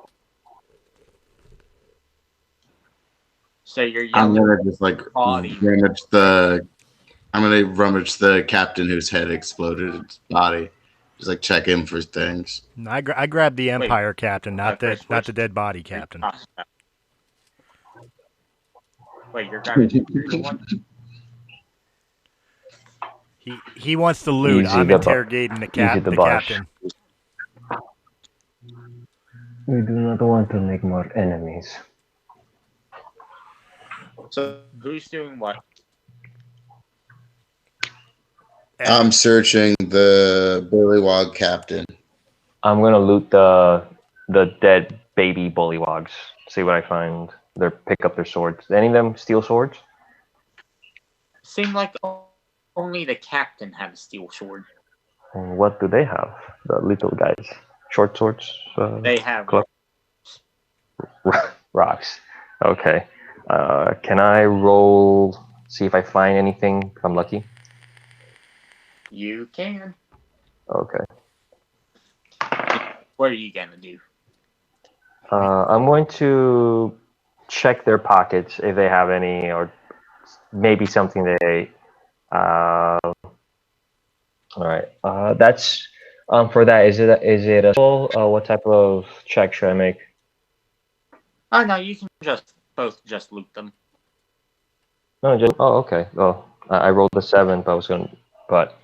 So you're I'm yelling. gonna just like Body. rummage the. I'm gonna rummage the captain whose head exploded. Its body, just like check him for things. I grabbed the Empire captain, not Okay, the dead body captain. Wait, you're grabbing the Imperial one? He wants the loot. Easy I'm the interrogating the Bosch. captain. We do not want to make more enemies. So who's doing what? I'm searching the bullywog captain. I'm gonna loot the dead baby bullywogs. See what I find. Pick up their swords. Any of them steal swords? Seemed like only the captain had a steel sword. And what do they have? The little guys. Short swords? They have Club? Rocks. Okay. Can I roll, see if I find anything if I'm lucky? You can. Okay. What are you gonna do? I'm going to check their pockets if they have any, or maybe something they. All right. That's for that. Is it a what type of check should I make? Oh no, you can both loot them. No, just okay. Oh, I rolled a 7, but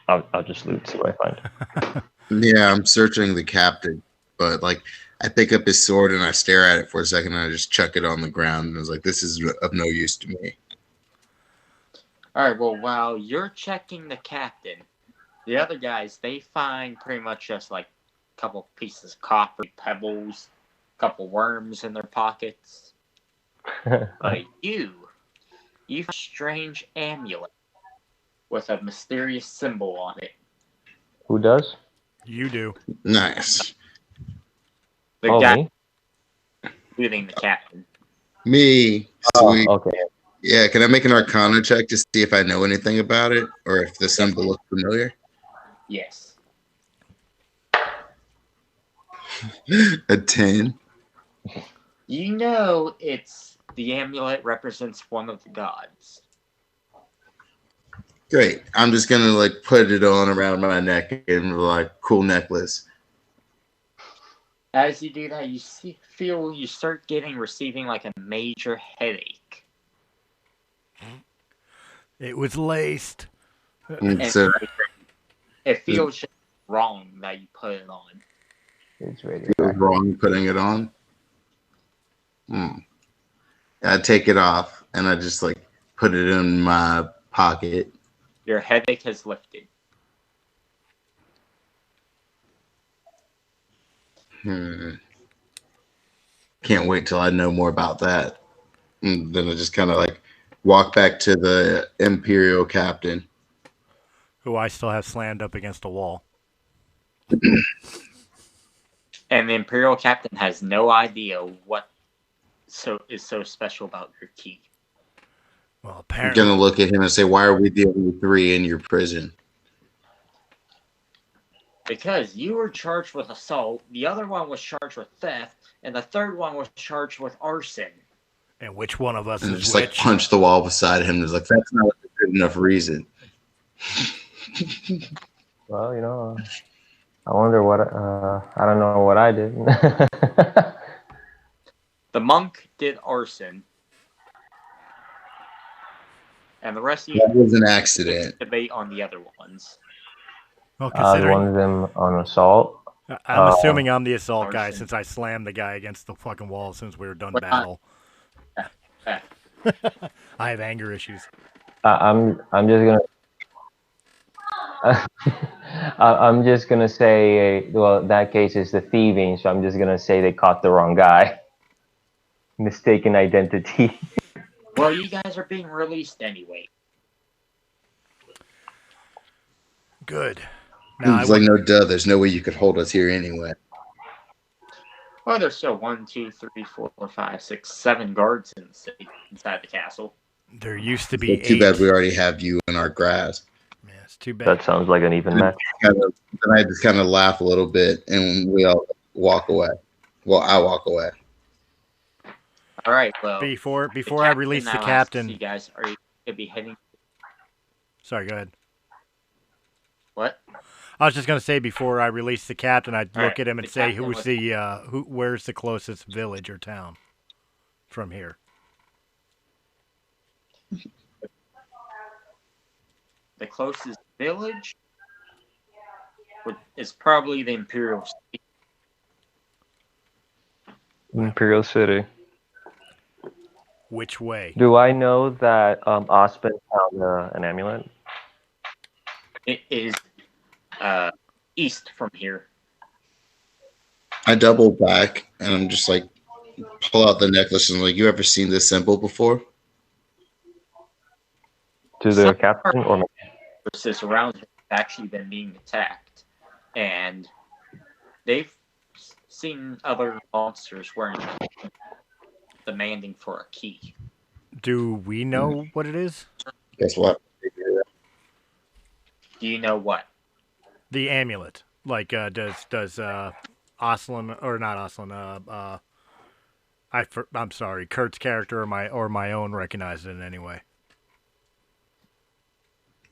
I'll just loot, see what I find. Yeah, I'm searching the captain, but like I pick up his sword and I stare at it for a second and I just chuck it on the ground and I was like, this is of no use to me. Alright, well while you're checking the captain, the other guys, they find pretty much just like a couple pieces of copper, pebbles, a couple worms in their pockets. But you find a strange amulet with a mysterious symbol on it. Who does? You do. Nice. The guy looting the captain. Me. Sweet. Oh, okay. Yeah, can I make an Arcana check to see if I know anything about it or if the symbol looks familiar? Yes. A 10. You know the amulet represents one of the gods. Great. I'm just gonna like put it on around my neck and like cool necklace. As you do that, you start receiving like a major headache. It was laced. And so It feels just wrong that you put it on. It's ready. I feel wrong putting it on. I take it off and I just like put it in my pocket. Your headache has lifted. Can't wait till I know more about that. And then I just kind of like walk back to the Imperial captain. Who I still have slammed up against a wall. And the Imperial captain has no idea what is so special about your key. Well, I'm apparently. gonna look at him and say, "Why are we the only 3 in your prison?" Because you were charged with assault, the other one was charged with theft, and the third one was charged with arson. And which one of us And is just which? like punch the wall beside him. It's like that's not a good enough reason. Well, I wonder what. I don't know what I did. The monk did arson, and the rest of you That was an accident. debate on the other ones. Well, I considering wanted them on assault. I'm assuming I'm the assault guy arson. since I slammed the guy against the fucking wall since we were done What battle. Eh. I have anger issues. I'm just gonna. I'm just gonna say, well, that case is the thieving, so I'm just gonna say they caught the wrong guy. Mistaken identity. Well, you guys are being released anyway. Good. Now I It's like, would. no duh, there's no way you could hold us here anyway. Well, there's still 1, 2, 3, 4, 5, 6, 7 guards inside the castle. There used to be So too 8. bad we already have you in our grasp. Yeah, it's too bad. That sounds like an even match. Then I just kind of laugh a little bit, and we all walk away. Well, I walk away. All right. Well, Before I release the captain. You guys are you gonna be heading? Sorry, go ahead. What? I was just gonna say before I release the captain, I'd All look right, at him and the say, captain "Who's was- the where's the closest village or town from here?" The closest village is probably the Imperial City. Imperial City. Which way? Do I know that Ospen found an amulet? It is east from here. I double back, and I'm just like, pull out the necklace, and like, you ever seen this symbol before? To the captain or Versus around here have actually been being attacked, and they've seen other monsters wearing demanding for a key. Do we know what it is? Guess what? Do you know what? The amulet. Like, does Oslin or not Oslin? I'm sorry, Kurt's character or my own recognize it in any way?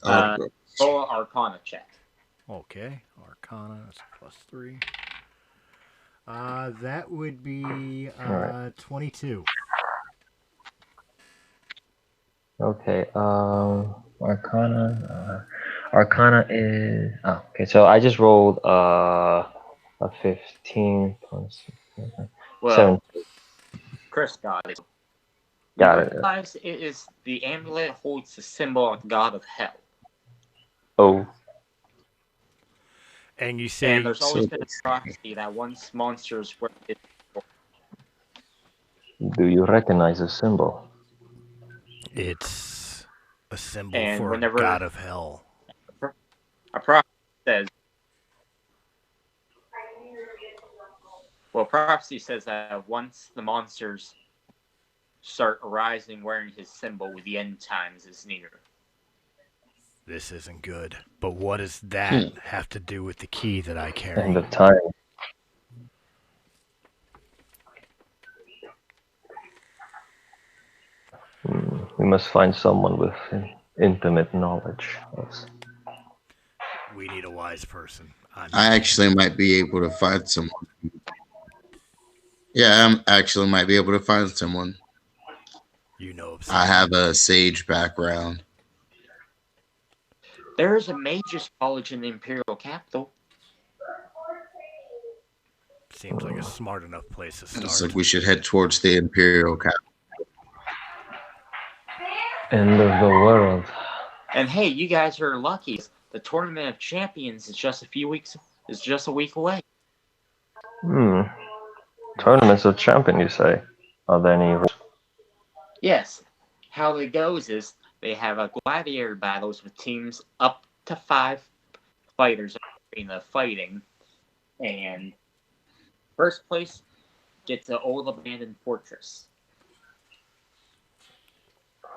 Roll Arcana check. Okay, Arcana that's +3. That would be 22. Okay, Arcana is okay. So I just rolled a 15 plus Well, 17. Chris got it. Got it. Realize it is the amulet holds the symbol of God of Hell. Oh, And you say And there's always been a prophecy that once monsters were do you recognize the symbol? it's a symbol And for whenever- God of Hell. a prophecy says. Well, prophecy says that once the monsters start arising wearing his symbol, the end times is near. This isn't good. But what does that have to do with the key that I carry? End of time. We must find someone with intimate knowledge. Yes. We need a wise person. I actually might be able to find someone. Yeah, I actually might be able to find someone. You know of I have a sage background. There is a mages college in the Imperial capital. Seems like a smart enough place to It's like start. we should head towards the Imperial capital. End of the world. And hey, you guys are lucky. The Tournament of Champions is just a week away. Tournaments of champion, you say? Are there any? Yes. How it goes is they have a gladiator battles with teams up to 5 fighters in the fighting, and first place gets the old abandoned fortress.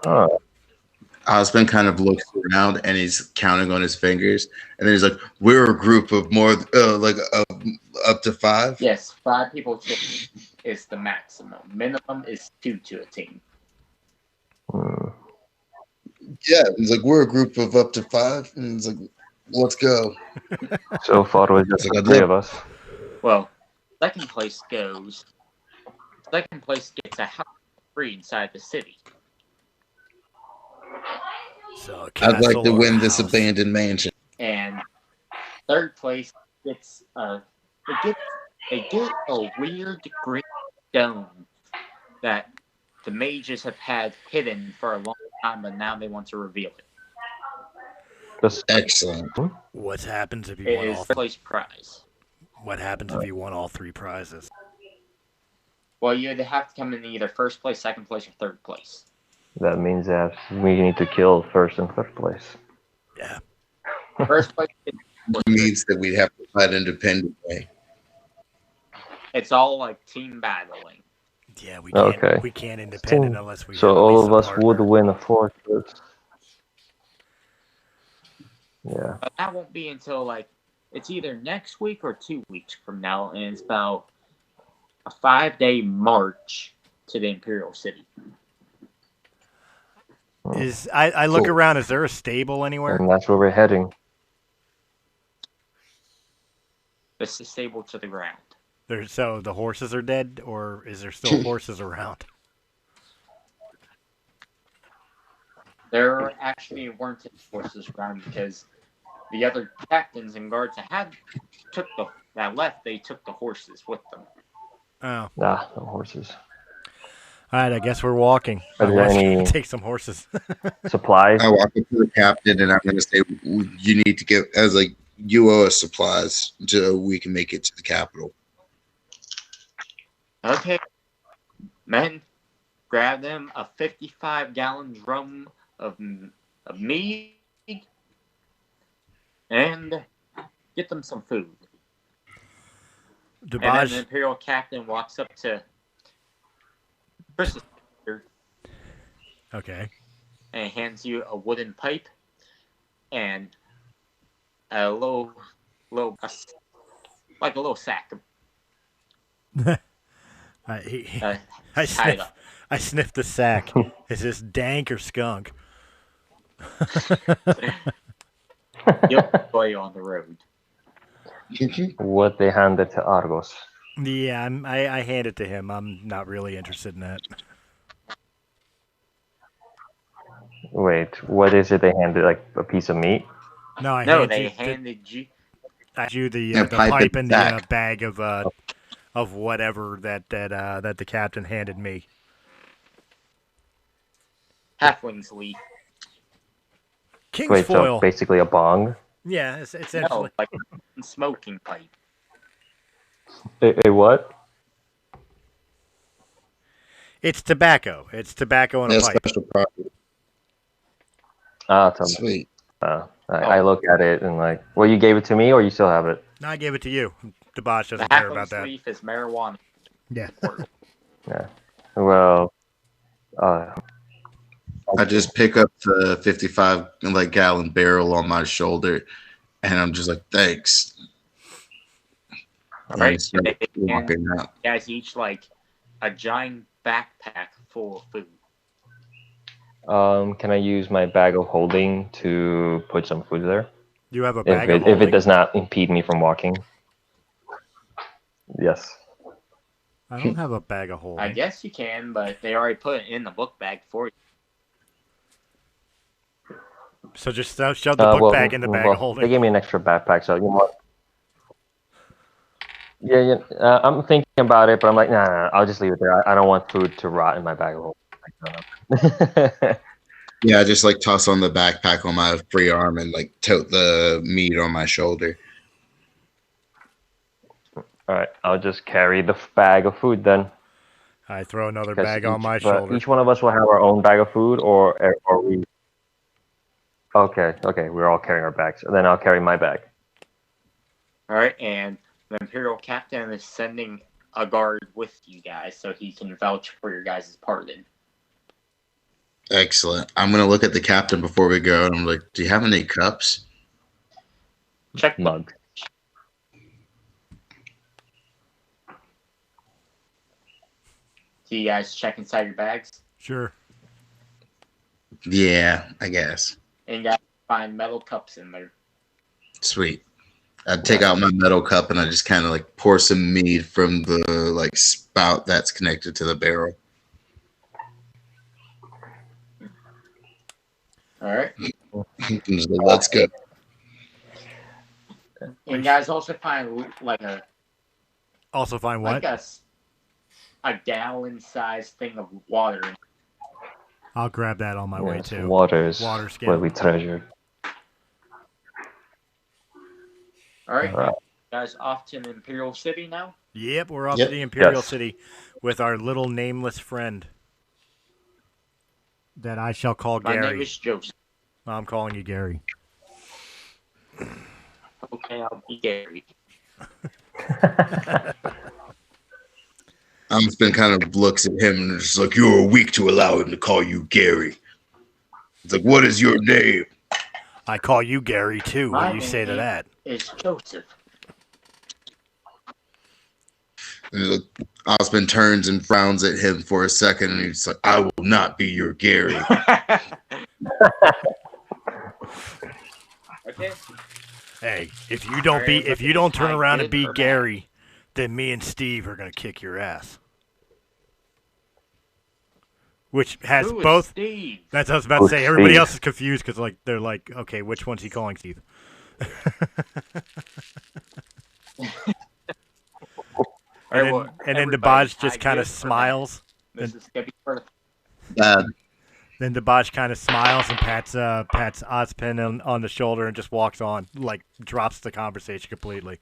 Oh, Osmond kind of looks around and he's counting on his fingers, and then he's like, "We're a group of more, up to 5." Yes, 5 people is the maximum. Minimum is 2 to a team. Yeah, he's like, "We're a group of up to 5," and he's like, Let's go. So far, it was just Like the I'd three love- of us. Well, second place gets a house free inside the city. So I'd like castle to or win this house? abandoned mansion. And third place gets they get a weird green stone that the mages have had hidden for a long time, but now they want to reveal it. Just Excellent. What happens if you It won is all? the place prize. What happens if you won all 3 prizes? Well, you'd have to come in either first place, second place, or third place. that means that we need to kill first and third place. Yeah. First place, Means that we'd have to fight independently. it's all like team battling. Yeah, we can't. Okay. We can't independent unless we. So have at all least of a us partner. would win a fortress. Yeah. But that won't be until like it's either next week or 2 weeks from now, and it's about a 5-day march to the Imperial City. I look Cool. around. Is there a stable anywhere? And that's where we're heading. This is stable to the ground. So the horses are dead, or is there still horses around? There actually weren't any horses around because the other captains and guards that left, they took the horses with them. Oh, Ah, no horses. all right. I guess we're walking. Are there Unless any- take some horses. Supplies. I walk up to the captain and I'm going to say, you need to get, I was like, you owe us supplies so we can make it to the capital. Okay. Men, grab them a 55-gallon drum of mead and get them some food. And then the Debaj, Imperial captain walks up to Chris's okay. and hands you a wooden pipe and a little sack. I Tied sniff. up. I sniffed the sack. Is this dank or skunk? He'll play you on the road. What they handed to Argos. Yeah, I hand it to him. I'm not really interested in that. Wait, what is it they handed? Like a piece of meat? No, I No, hand they you handed you. the pipe pipe and and the sack. bag of whatever that the captain handed me. Halfling's leaf. King's Wait, foil. so basically a bong? Yeah, it's essentially. No, like a smoking pipe. A what? It's tobacco. It's tobacco in a That's pipe. special property. Ah, tell me. Sweet. I look at it and like, well, you gave it to me or you still have it? No, I gave it to you. Debauch The doesn't care about halfling's that. leaf is marijuana. Yeah. Yeah. Well, I just pick up the 55 gallon barrel on my shoulder and I'm just like, thanks. All right, And start they walking out. You guys each like a giant backpack full of food. can I use my bag of holding to put some food there? You have a bag of If holding? it does not impede me from walking. Yes. I don't have a bag of I holding. guess you can, but they already put it in the book bag for you. So just shove the book bag in the bag of They holding. gave me an extra backpack, so you know what? Yeah, I'm thinking about it, but I'm like, nah, I'll just leave it there. I don't want food to rot in my bag of holding. Yeah, I just toss on the backpack on my free arm and tote the meat on my shoulder. All right, I'll just carry the bag of food then. I throw another 'Cause bag on my but shoulder. Each one of us will have our own bag of food, or we. Okay, we're all carrying our bags. And then I'll carry my bag. All right, and the Imperial captain is sending a guard with you guys so he can vouch for your guys' pardon. Excellent. I'm going to look at the captain before we go and I'm like, do you have any cups? Check the Mug. Do you guys check inside your bags? Sure. Yeah, I guess. And you guys find metal cups in there. Sweet. I'd take out my metal cup and I just kind of like pour some mead from the like spout that's connected to the barrel. All right. Let's go. And you guys also find like Also find what? a gallon-sized thing of water. I'll grab that on my way Yes, too. water skin. what we treasure. All right. Alright. Guys off to the Imperial City now? Yep, we're off to the Imperial City with our little nameless friend that I shall call Gary. My name is Joseph. I'm calling you Gary. Okay, I'll be Gary. Amspin kind of looks at him and is like, "You're weak to allow him to call you Gary." It's like, "What is your name?" I call you Gary too. What do you say to that? It's Joseph. Osmond turns and frowns at him for a second, and he's like, "I will not be your Gary." Okay. Hey, if you don't turn around and be Gary, then me and Steve are gonna kick your ass. Which has Who is both. Steve? That's what I was about to say. Everybody else is confused because like they're like, okay, which one's he calling Steve? And then Debaj just kind of smiles. This is gonna be perfect. Then Debaj kind of smiles and pats Ozpin on the shoulder and just walks on, like drops the conversation completely.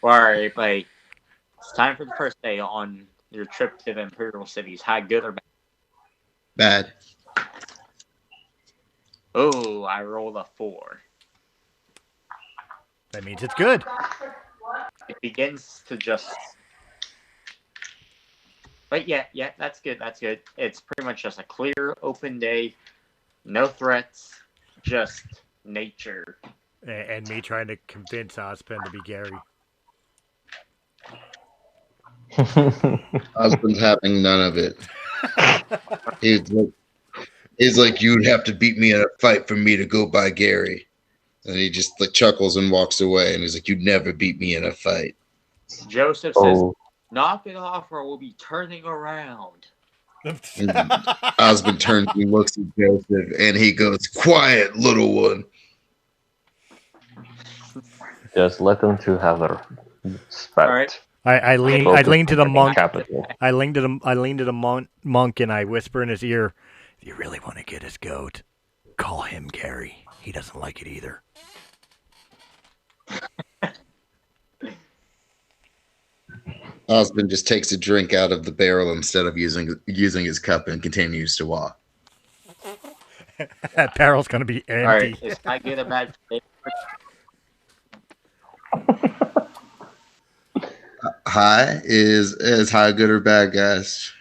All right, everybody. It's time for the first day on your trip to the Imperial Cities. High, good, or bad? Bad. Oh, I rolled a 4. That means it's good. It begins to just... But yeah, that's good, that's good. It's pretty much just a clear, open day. No threats, just nature. And me trying to convince Ozpin to be Gary. Osmond's having none of it. He's like, "You'd have to beat me in a fight for me to go by Gary." And he just like chuckles and walks away. And he's like, "You'd never beat me in a fight." Joseph says, "Knock it off or we'll be turning around." Osmond turns and looks at Joseph and he goes, "Quiet, little one." Just let them two have their spat. All right. I lean to the monk. Capital. I lean to the monk and I whisper in his ear, "If you really want to get his goat, call him Gary. He doesn't like it either." Osmond just takes a drink out of the barrel instead of using his cup and continues to walk. That barrel's gonna be empty. All right, is I good or bad? High is high good or bad, guys?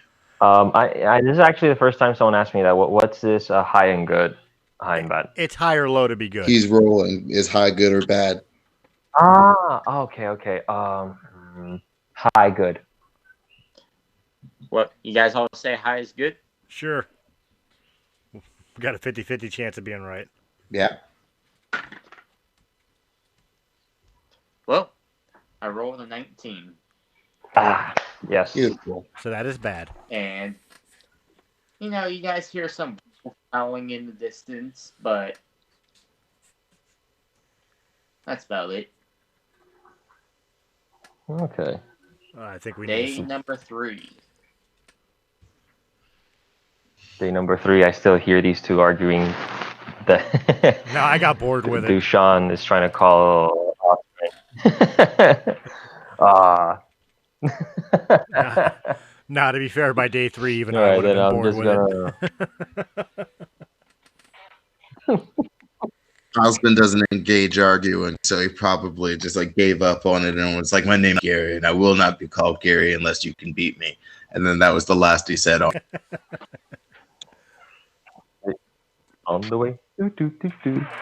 This is actually the first time someone asked me that. What's this high and good, high and bad? It's high or low to be good. He's rolling. Is high good or bad? Okay. High good. What, you guys all say high is good? Sure. We got a 50-50 chance of being right. Yeah. Well, I rolled a 19. Yes. Beautiful. So that is bad. And, you guys hear some howling in the distance, but that's about it. Okay. I think we Day need number 3. Day number 3, I still hear these two arguing. No, I got bored with it. Dushan is trying to call. Nah, to be fair, by day 3, even All I right, would have then been bored I'm with just it. Osmond doesn't engage arguing, so he probably just like gave up on it and was like, "My name is Gary, and I will not be called Gary unless you can beat me." And then that was the last he said. On the way.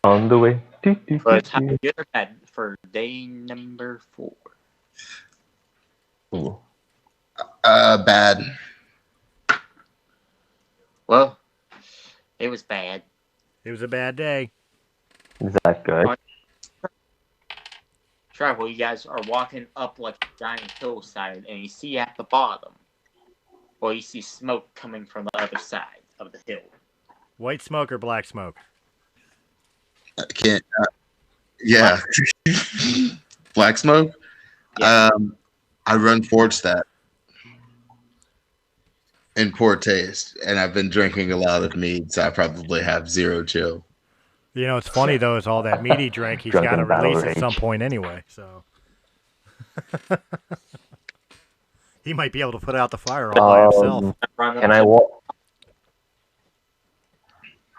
On the way. But how good or bad for day number 4? Ooh. Bad. Well, it was bad. It was a bad day. Is that good? Travel, you guys are walking up like a giant hillside, and you see at the bottom, well, you see smoke coming from the other side of the hill. White smoke or black smoke? I can't. Yeah. Black smoke? Yeah. I run towards that in poor taste, and I've been drinking a lot of mead, so I probably have zero chill. You know, it's funny though, is all that meat he drank, he's Drunk got to in battle release at rage. some point anyway. So he might be able to put out the fire all by himself. Can I walk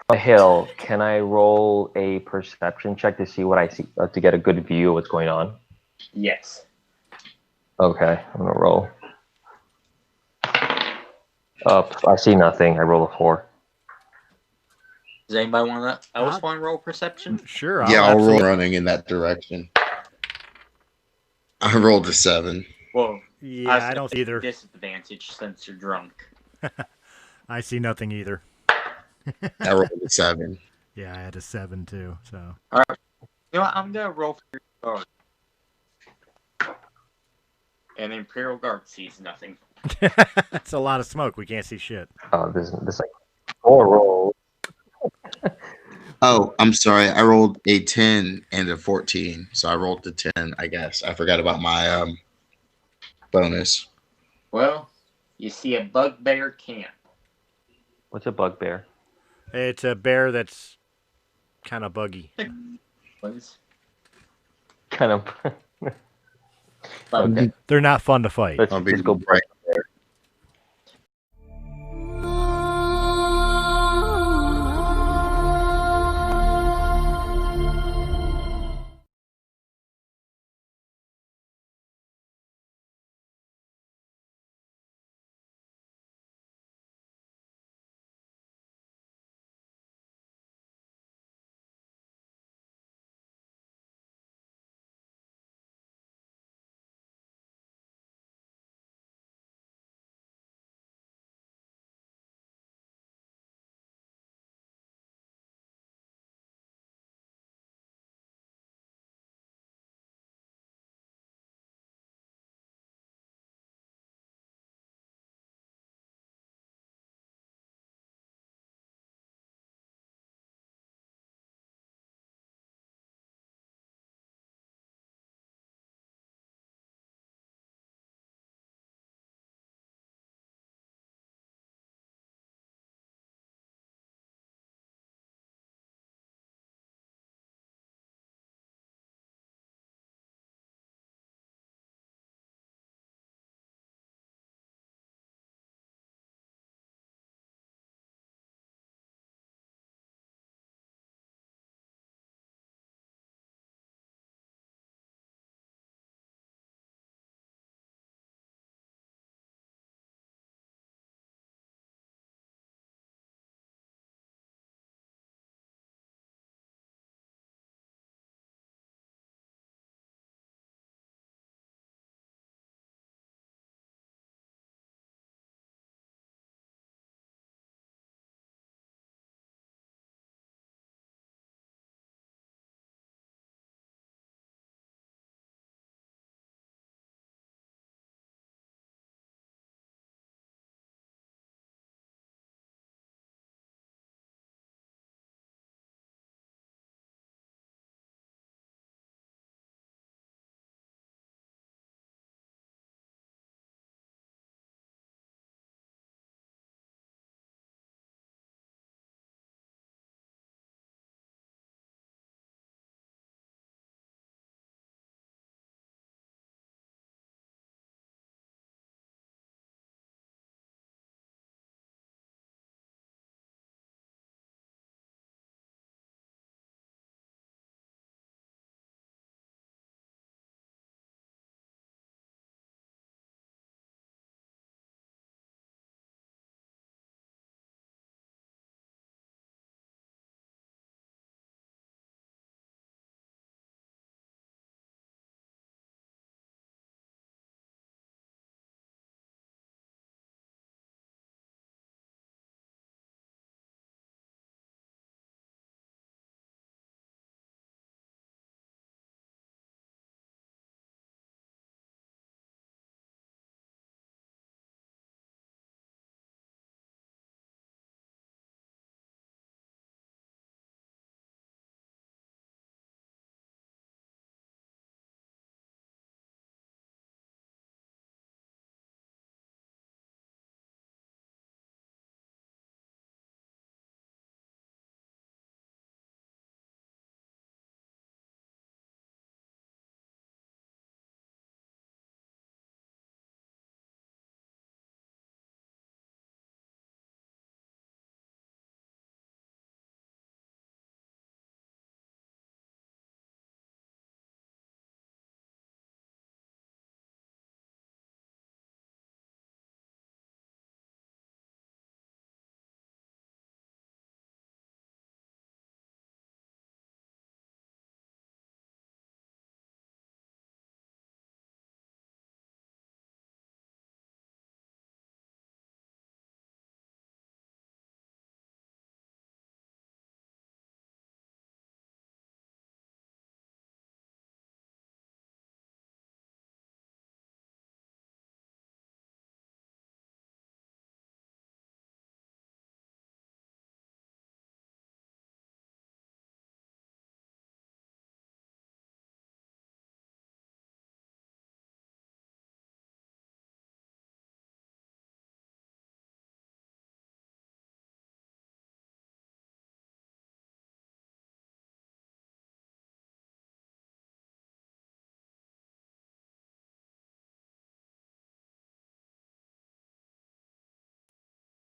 a hill? Can I roll a perception check to see what I see to get a good view of what's going on? Yes. Okay, I'm gonna roll. I see nothing. I roll a 4. Does anybody else want to roll perception? Sure. I'll roll running in that direction. I rolled a 7. Well, yeah, I don't see either. Disadvantage since you're drunk. I see nothing either. I rolled a 7. Yeah, I had a 7 too. So. All right. You know what? I'm gonna roll for your guard. And Imperial Guard sees nothing. That's a lot of smoke. We can't see shit. Oh, this like 4 rolls. Oh, I'm sorry. I rolled a 10 and a 14, so I rolled the 10. I guess I forgot about my bonus. Well, you see a bugbear camp. What's a bugbear? It's a bear that's kind of buggy. Please. Kind of. But Okay. They're not fun to fight. Let's I'll be just go right.